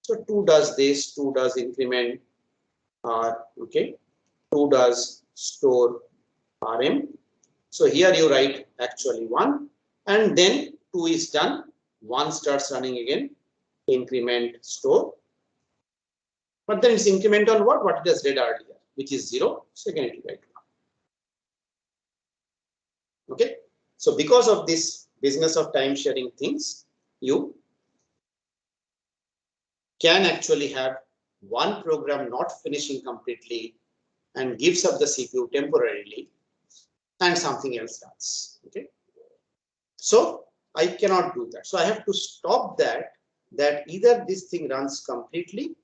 So 2 does this, 2 does increment R, okay, 2 does store RM. So here you write actually 1, and then 2 is done, 1 starts running again, increment store. But then it's increment on what it has read earlier, which is 0. So again it will write 1. Okay, so because of this business of time sharing things, you can actually have one program not finishing completely and gives up the CPU temporarily, and something else runs. Okay, so I cannot do that. So I have to stop that either this thing runs completely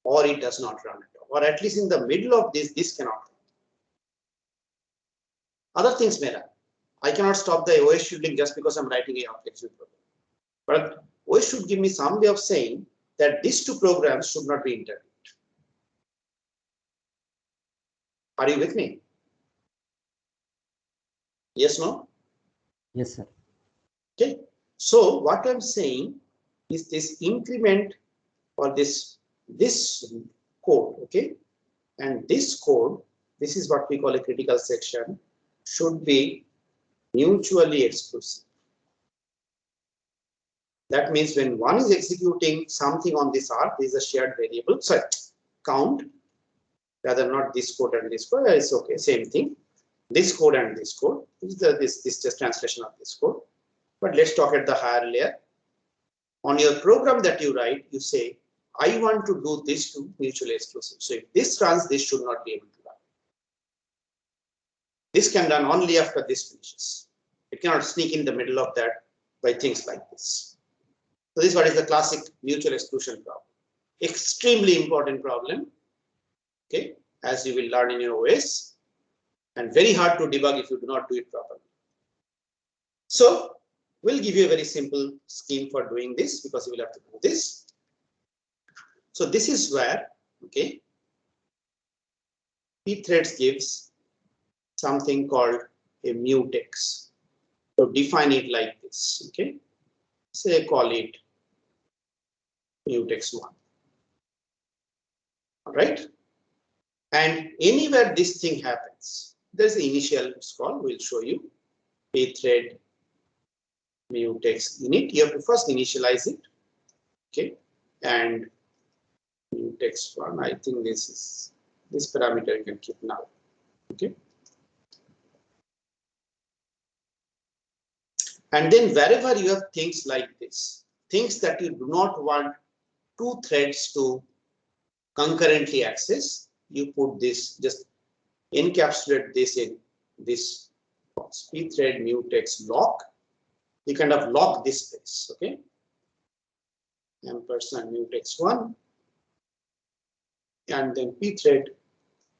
or it does not run at all, or at least in the middle of this cannot run. Other things may run. I cannot stop the OS scheduling just because I'm writing a flexible program. But OS should give me some way of saying that these 2 programs should not be interlinked. Are you with me? Yes, no? Yes, sir. Okay. So what I'm saying is this increment or this code, okay, and this code, this is what we call a critical section, should be mutually exclusive. That means when one is executing something on this R, this is a shared variable, sorry, count, rather not this code and this code, it's okay, same thing. This code and this code, this is just translation of this code. But let's talk at the higher layer. On your program that you write, you say, I want to do this to mutually exclusive. So if this runs, this should not be able to run. This can run only after this finishes. It cannot sneak in the middle of that by things like this. So this is what is the classic mutual exclusion problem. Extremely important problem, okay, as you will learn in your OS, and very hard to debug if you do not do it properly. So we'll give you a very simple scheme for doing this, because you will have to do this. So this is where, okay, pthreads gives something called a mutex. So define it like this, okay. Say call it mutex1. All right. And anywhere this thing happens, there's the initial call, we'll show you. Pthread mutex init. You have to first initialize it. Okay. And mutex1, I think this parameter you can keep now. Okay. And then wherever you have things like this, things that you do not want 2 threads to concurrently access, you put this, just encapsulate this in this pthread mutex lock. You kind of lock this space, okay? Ampersand mutex1 and then pthread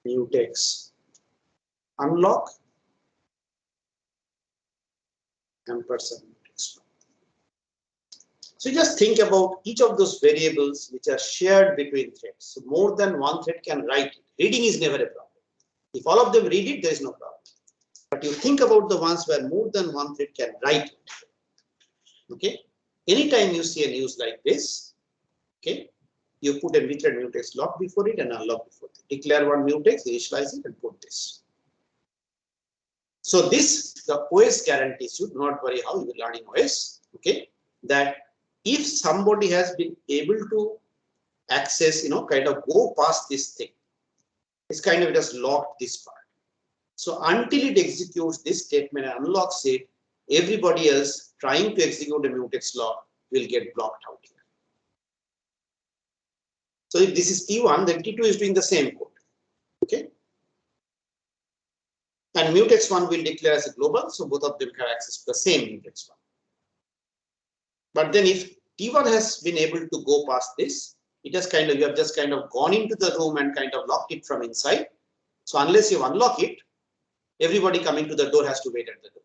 mutex unlock ampersand mutex1. So just think about each of those variables which are shared between threads. So more than one thread can write it. Reading is never a problem. If all of them read it, there is no problem. But you think about the ones where more than one thread can write it. Okay. Anytime you see a news like this, okay, you put a pthread mutex lock before it and unlock before it. Declare one mutex, initialize it, and put this. So this, the OS guarantees you, do not worry how you will learn in OS, okay, that if somebody has been able to access, kind of go past this thing, it's kind of just locked this part. So until it executes this statement and unlocks it, everybody else trying to execute a mutex lock will get blocked out here. So if this is T1, then T2 is doing the same code. Okay. And mutex1 will declare as a global, so both of them have access to the same mutex1. But then if T1 has been able to go past this, it has kind of, you have just kind of gone into the room and kind of locked it from inside. So unless you unlock it, everybody coming to the door has to wait at the door.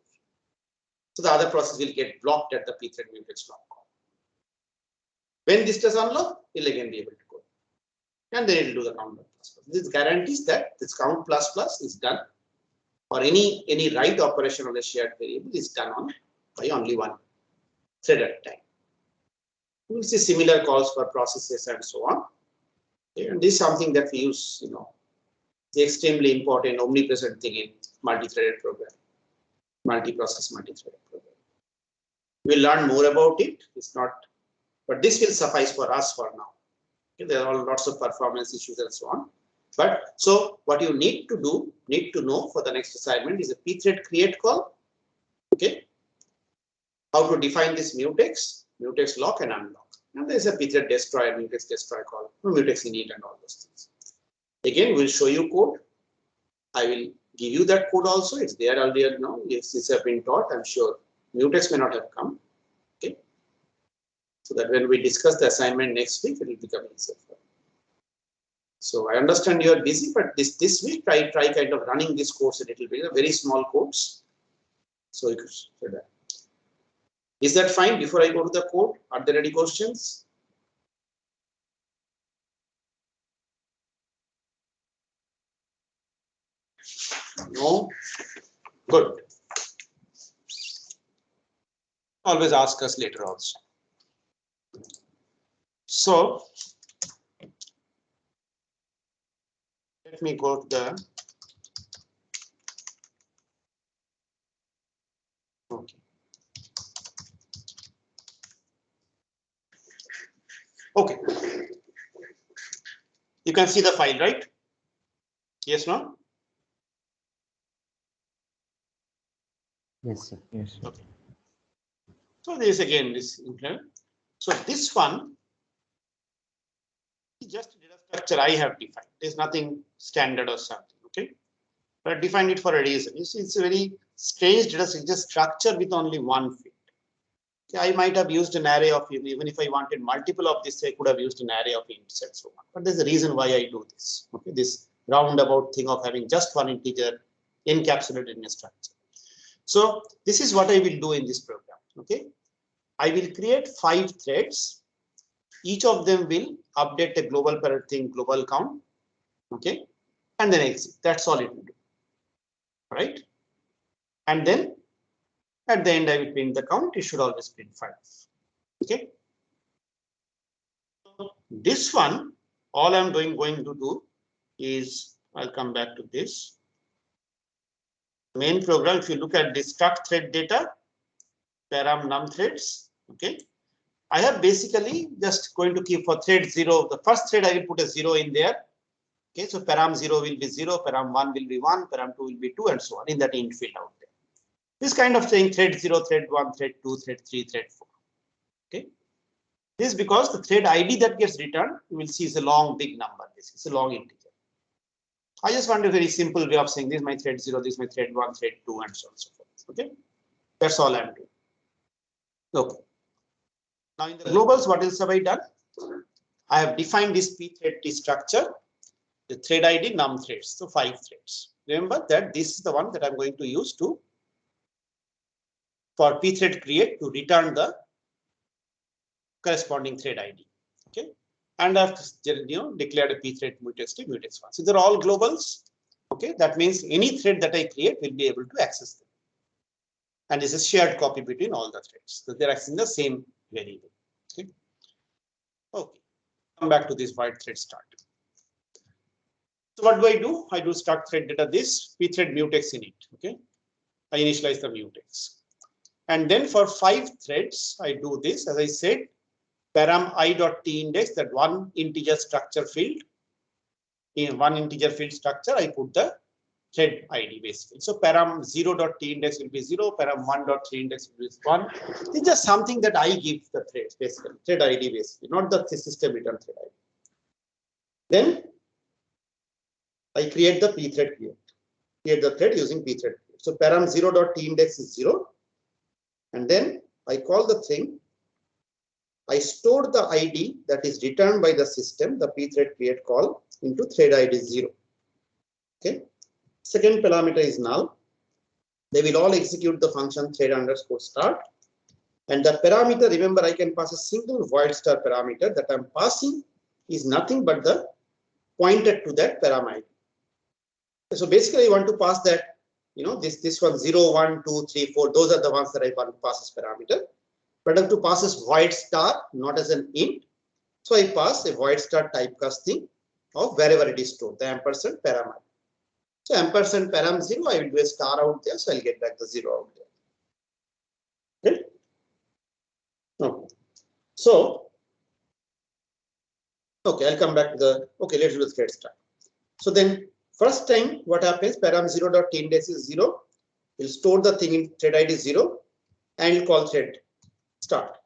So the other process will get blocked at the pthread mutex lock call. When this does unlock, it will again be able to go. And then it will do the count plus plus. This guarantees that this count plus plus is done, or any write operation on a shared variable is done on by only one thread at a time. We will see similar calls for processes and so on. Okay, and this is something that we use, the extremely important, omnipresent thing in multi-threaded program, multi-process, multi-threaded program. We'll learn more about it. It's not, but this will suffice for us for now. Okay, there are lots of performance issues and so on. But so what you need to know for the next assignment is a pthread create call. Okay, how to define this mutex lock and unlock. And there's a pthread destroy, mutex destroy call, mutex init and all those things. Again, we'll show you code. I will give you that code also. It's there earlier now. Yes, it's been taught. I'm sure mutex may not have come. Okay, so that when we discuss the assignment next week, it will become easier for you. So I understand you are busy, but this week try kind of running this course a little bit. A very small course. So you could say that. Is that fine? Before I go to the code, are there any questions? No? Good. Always ask us later also. So let me go to the okay. Okay. You can see the file, right? Yes, no? Yes, sir. Yes. Okay. So there is again this increment. So this one is just a data structure I have defined. There's nothing standard or something. Okay, but I defined it for a reason. You see, it's a very strange data structure with only one field. Okay, I might have used an array of, even if I wanted multiple of this, I could have used an array of ints and so on. But there's a reason why I do this. Okay, this roundabout thing of having just one integer encapsulated in a structure. So this is what I will do in this program. Okay, I will create 5 threads. Each of them will update a global parent thing, global count. Okay, and then exit. That's all it will do. Right, and then at the end I will print the count. It should always print 5. Okay. So this one, all I'm going to do is I'll come back to this main program. If you look at this struct thread data, param num threads. Okay, I have basically just going to keep for thread 0. The first thread I will put a 0 in there. Okay, so param 0 will be 0, param 1 will be 1, param 2 will be 2, and so on in that int field out there. This kind of thing, thread 0, thread 1, thread 2, thread 3, thread 4. Okay, this is because the thread ID that gets returned, you will see is a long big number. This is a long integer. I just want a very simple way of saying this is my thread 0, this is my thread 1, thread 2, and so on and so forth. Okay, that's all I'm doing. Okay. Now in the globals, what else have I done? I have defined this pthread T structure, the thread ID, num threads, so 5 threads. Remember that this is the one that I'm going to use to for pthread create to return the corresponding thread ID. Okay, and I've declared a pthread mutex to mutex 1. So they're all globals. Okay, that means any thread that I create will be able to access them. And this is shared copy between all the threads. So they're accessing the same variable. Okay. Okay. Come back to this void thread start. So what do? I do start thread data this pthread mutex init. Okay. I initialize the mutex. And then for 5 threads, I do this, as I said, param i.t index, that one integer structure field. In one integer field structure, I put the thread ID basically. So param 0.t index will be 0, param 1.3 index will be 1. It's just something that I give the thread basically, thread ID basically, not the system return thread ID. Then I create the pthread create the thread using pthread create. So param 0.t index is 0. And then I call the thing. I store the ID that is returned by the system, the pthread create call, into thread ID 0. Okay. Second parameter is null. They will all execute the function thread underscore start. And the parameter, remember, I can pass a single void star parameter that I'm passing is nothing but the pointer to that parameter. So basically, I want to pass that, this one 0, 1, 2, 3, 4. Those are the ones that I want to pass as parameter. But I have to pass as void star, not as an int. So I pass a void star typecasting of wherever it is stored, the ampersand parameter. So ampersand param 0, I will do a star out there, so I'll get back the 0 out there. Okay. Okay. So, okay, I'll come back to the, okay, let's do the thread start. So then first time what happens, param 0.t index is 0. We'll store the thing in thread ID 0 and we'll call thread start.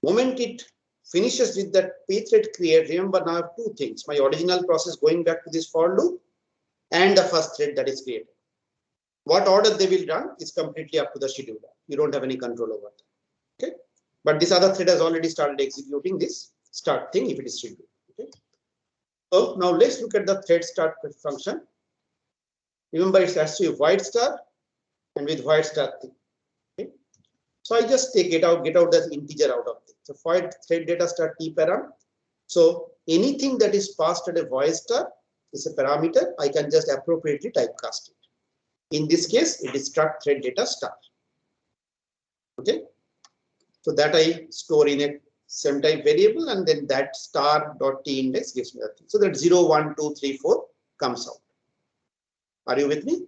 Moment it finishes with that pthread create, remember now I have 2 things, my original process going back to this for loop and the first thread that is created. What order they will run is completely up to the scheduler. You don't have any control over that. Okay. But this other thread has already started executing this start thing if it is scheduled. Okay. So now let's look at the thread start function. Remember, it's actually void star and with void star thing. Okay. So I just get out the integer out of it. So void thread data start t param. So anything that is passed at a void star is a parameter. I can just appropriately typecast it. In this case, it is struct thread data start. Okay. So that I store in a same type variable, and then that star.t index gives me that thing. So that 0, 1, 2, 3, 4 comes out. Are you with me?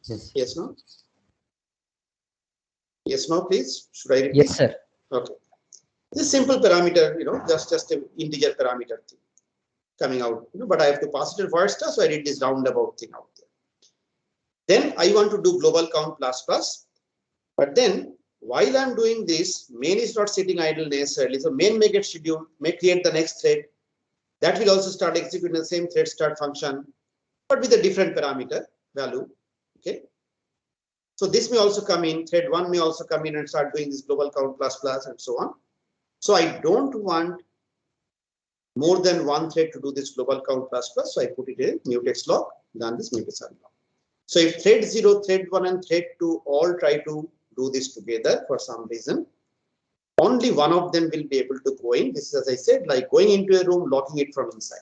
Yes. Yes, no? Yes, no, please. Should I repeat? Yes, sir. Okay. This simple parameter, just an integer parameter thing coming out, but I have to pass it in void star, so I did this roundabout thing out there. Then I want to do global count plus plus, but then while I'm doing this, main is not sitting idle necessarily. So main may get scheduled, may create the next thread. That will also start executing the same thread start function, but with a different parameter value. Okay. So this may also come in, thread 1 may also come in and start doing this global count plus plus and so on. So I don't want more than one thread to do this global count plus plus. So I put it in mutex log, done this mutex unlock. So if thread 0, thread 1 and thread 2 all try to do this together for some reason, only one of them will be able to go in. This is, as I said, like going into a room, locking it from inside.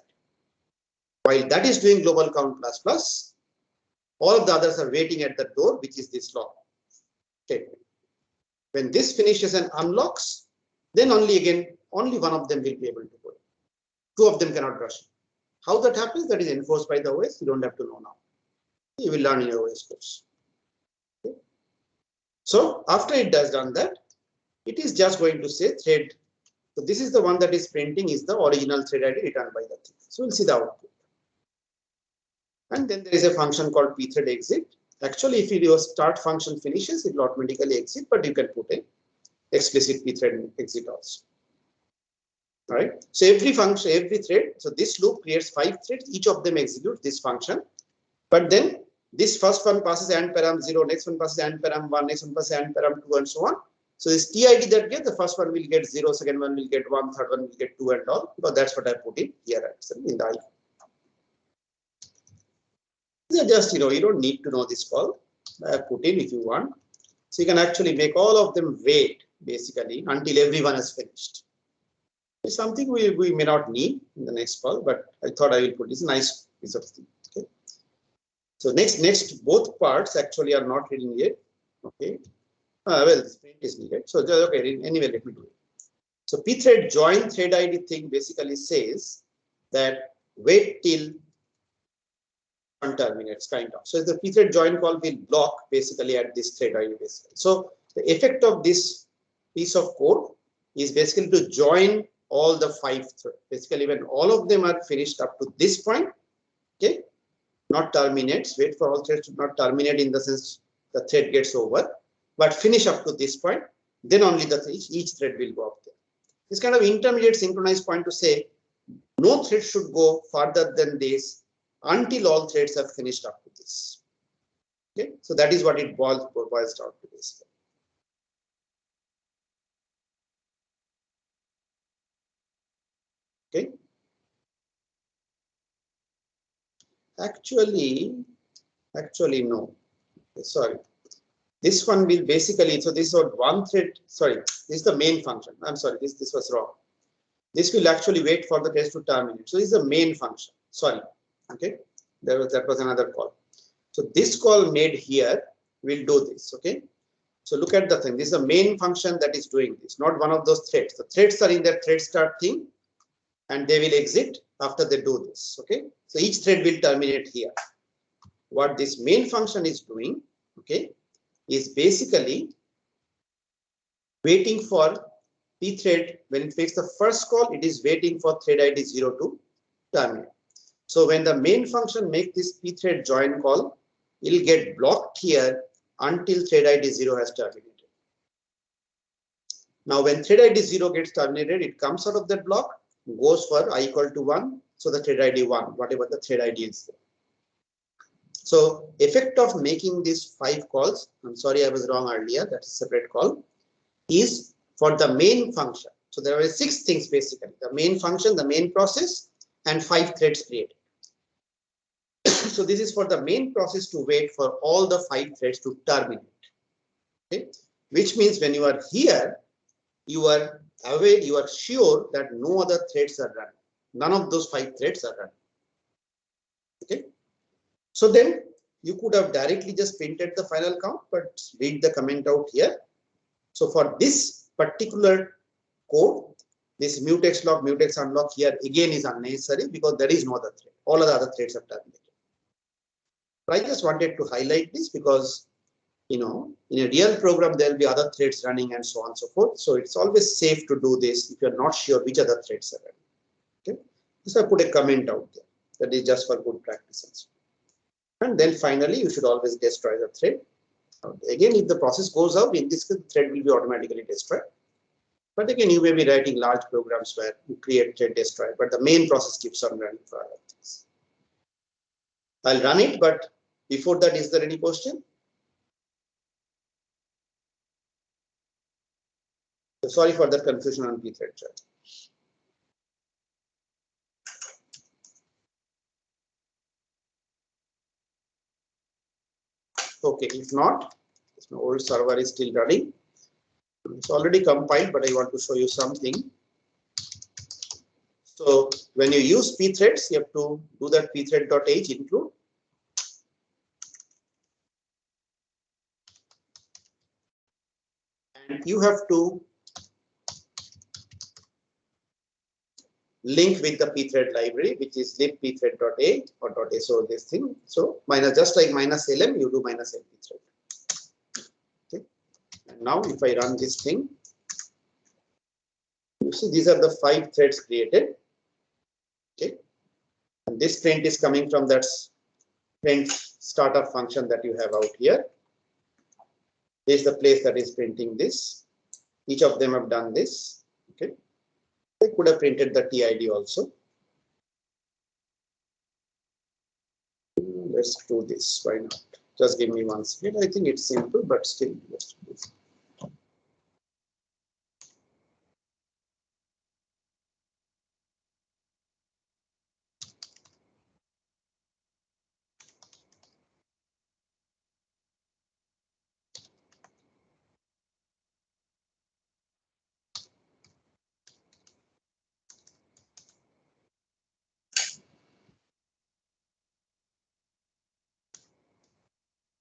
While that is doing global count plus plus, all of the others are waiting at the door, which is this lock. Okay. When this finishes and unlocks, then only one of them will be able to go in. 2 of them cannot rush in. How that happens, that is enforced by the OS. You don't have to know now. You will learn in your OS course. Okay. So after it does done that, it is just going to say thread. So this is the one that is printing is the original thread ID returned by the thing. So we'll see the output. And then there is a function called pthread exit. Actually, if your start function finishes, it will automatically exit, but you can put a explicit pthread exit also. All right. So every function, every thread. So this loop creates 5 threads. Each of them executes this function. But then this first one passes and param 0, next one passes and param 1, next one passes and param 2, and so on. So this TID that gets, the first one will get 0, second one will get 1, third one will get 2, and all. Because that's what I put in here actually in the icon. Just, you don't need to know this call. I put in if you want. So you can actually make all of them wait basically until everyone is finished. It's something we may not need in the next call, but I thought I will put this nice piece of thing. Okay. So next both parts actually are not reading yet. Okay. Well, this print is needed. So okay, anyway, let me do it. So pthread join thread ID thing basically says that wait till one terminates, kind of. So the pthread join call will block basically at this thread ID basically. So the effect of this piece of code is basically to join all the 5 threads. Basically, when all of them are finished up to this point, okay, not terminates, wait for all threads to not terminate in the sense the thread gets over, but finish up to this point, then only each thread will go up there. This kind of intermediate synchronized point to say no thread should go further than this until all threads have finished up to this. Okay, so that is what it boils down to this. Okay. Actually no. Sorry. This one will basically, so this is one thread, sorry, this is the main function. I'm sorry, this was wrong. This will actually wait for the test to terminate. So this is the main function. Sorry. Okay. That was another call. So this call made here will do this. Okay. So look at the thing. This is the main function that is doing this, not one of those threads. The threads are in that thread start thing, and they will exit after they do this. Okay. So each thread will terminate here. What this main function is doing, okay, is basically waiting for pthread. When it makes the first call, it is waiting for thread ID 0 to terminate. So when the main function makes this pthread join call, it will get blocked here until thread ID 0 has terminated. Now when thread ID 0 gets terminated, it comes out of that block, goes for I equal to 1, so the thread ID 1, whatever the thread ID is there. So effect of making these 5 calls, I'm sorry I was wrong earlier, that's a separate call, is for the main function. So there are 6 things basically, the main function, the main process, and 5 threads created. So this is for the main process to wait for all the 5 threads to terminate. Okay? Which means when you are here, you are aware, you are sure that no other threads are running. None of those 5 threads are running. Okay. So then you could have directly just printed the final count, but read the comment out here. So for this particular code, this mutex lock, mutex unlock here again is unnecessary because there is no other thread. All of the other threads are terminated. But I just wanted to highlight this because, in a real program, there will be other threads running and so on and so forth. So it's always safe to do this if you're not sure which other threads are running. Okay. So I put a comment out there. That is just for good practice. And then finally, you should always destroy the thread. Again, if the process goes out, in this case, the thread will be automatically destroyed. But again, you may be writing large programs where you create thread destroy, but the main process keeps on running for other things. I'll run it, but before that, is there any question? So sorry for that confusion on pthread join. Okay, if not, my old server is still running. It's already compiled, but I want to show you something. So when you use pthreads, you have to do that pthread.h include. And you have to link with the pthread library, which is libpthread.a or .a. So this thing. So minus, just like -lm, you do -l pthread. Okay. And now if I run this thing, you see these are the 5 threads created. Okay. And this print is coming from that print startup function that you have out here. This is the place that is printing this. Each of them have done this. Okay. I could have printed the TID also. Let's do this. Why not? Just give me 1 second. I think it's simple, but still, let's do this.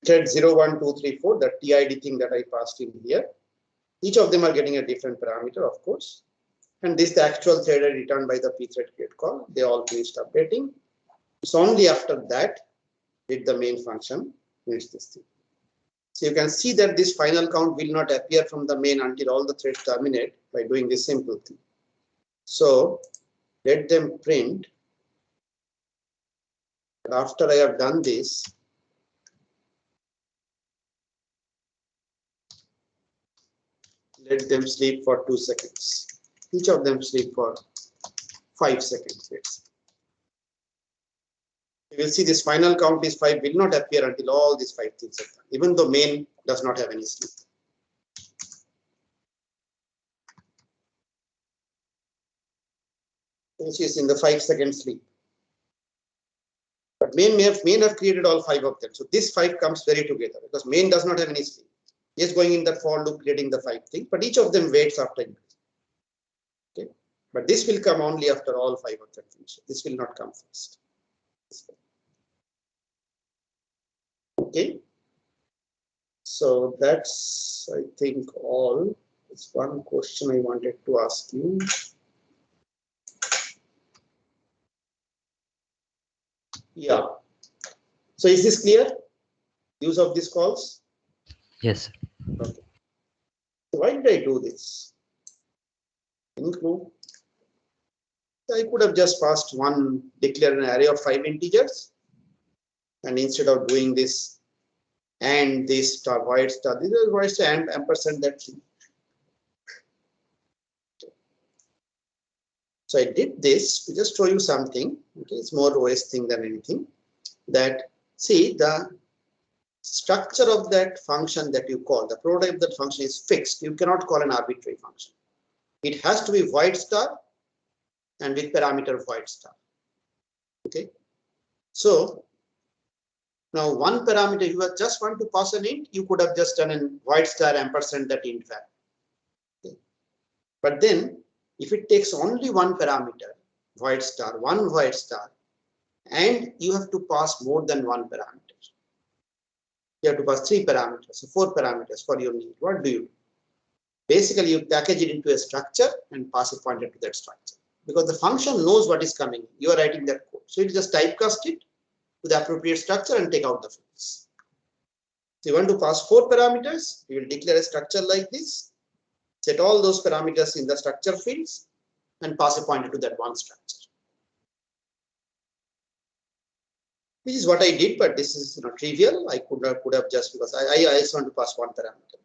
Thread 0, 1, 2, 3, 4, the TID thing that I passed in here. Each of them are getting a different parameter, of course. And this is the actual thread returned by the pthread create call. They all finished updating. So only after that did the main function finish this thing. So you can see that this final count will not appear from the main until all the threads terminate by doing this simple thing. So let them print. After I have done this, let them sleep for 2 seconds. Each of them sleep for 5 seconds. You will see this final count is 5 will not appear until all these 5 things are done, even though main does not have any sleep. Which is in the 5-second sleep. But main have created all 5 of them. So this 5 comes very together because main does not have any sleep. He is going in the for loop creating the 5 things, but each of them waits after increase. Okay, but this will come only after all 5 of them finish. This will not come first. Okay, so that's I think all. It's one question I wanted to ask you. Yeah. So is this clear? Use of these calls? Yes. Okay. So why did I do this? Include. I could have just passed declare an array of 5 integers, and instead of doing this and this star void star, this is void star and ampersand that thing. So I did this to just show you something. Okay, it's more OS thing than anything. That see the structure of that function that you call, the prototype of that function is fixed. You cannot call an arbitrary function. It has to be void star and with parameter void star. Okay. So now one parameter, you just want to pass an int, you could have just done a void star ampersand that int value. Okay. But then if it takes only one parameter, void star, one void star, and you have to pass more than one parameter. You have to pass 3 parameters, so 4 parameters for your need. What do you do? Basically, you package it into a structure and pass a pointer to that structure. Because the function knows what is coming. You are writing that code. So you just typecast it to the appropriate structure and take out the fields. So you want to pass 4 parameters, you will declare a structure like this, set all those parameters in the structure fields, and pass a pointer to that one structure. Which is what I did, but this is trivial. I could have just because I just want to pass one parameter.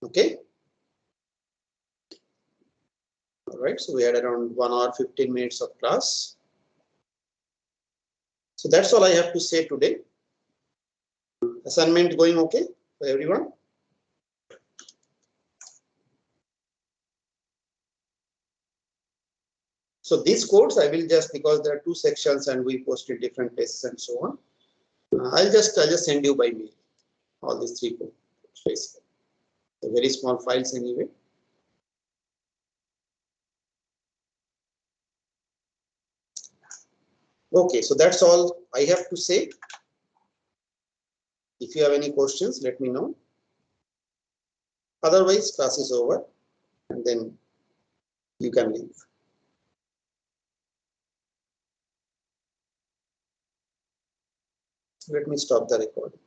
Okay. All right. So we had around 1 hour 15 minutes of class. So that's all I have to say today. Assignment going okay for everyone? So these codes I will just, because there are 2 sections and we post in different places and so on. I'll just send you by mail all these 3 codes. So very small files anyway. Okay, so that's all I have to say. If you have any questions, let me know. Otherwise, class is over and then you can leave. Let me stop the recording.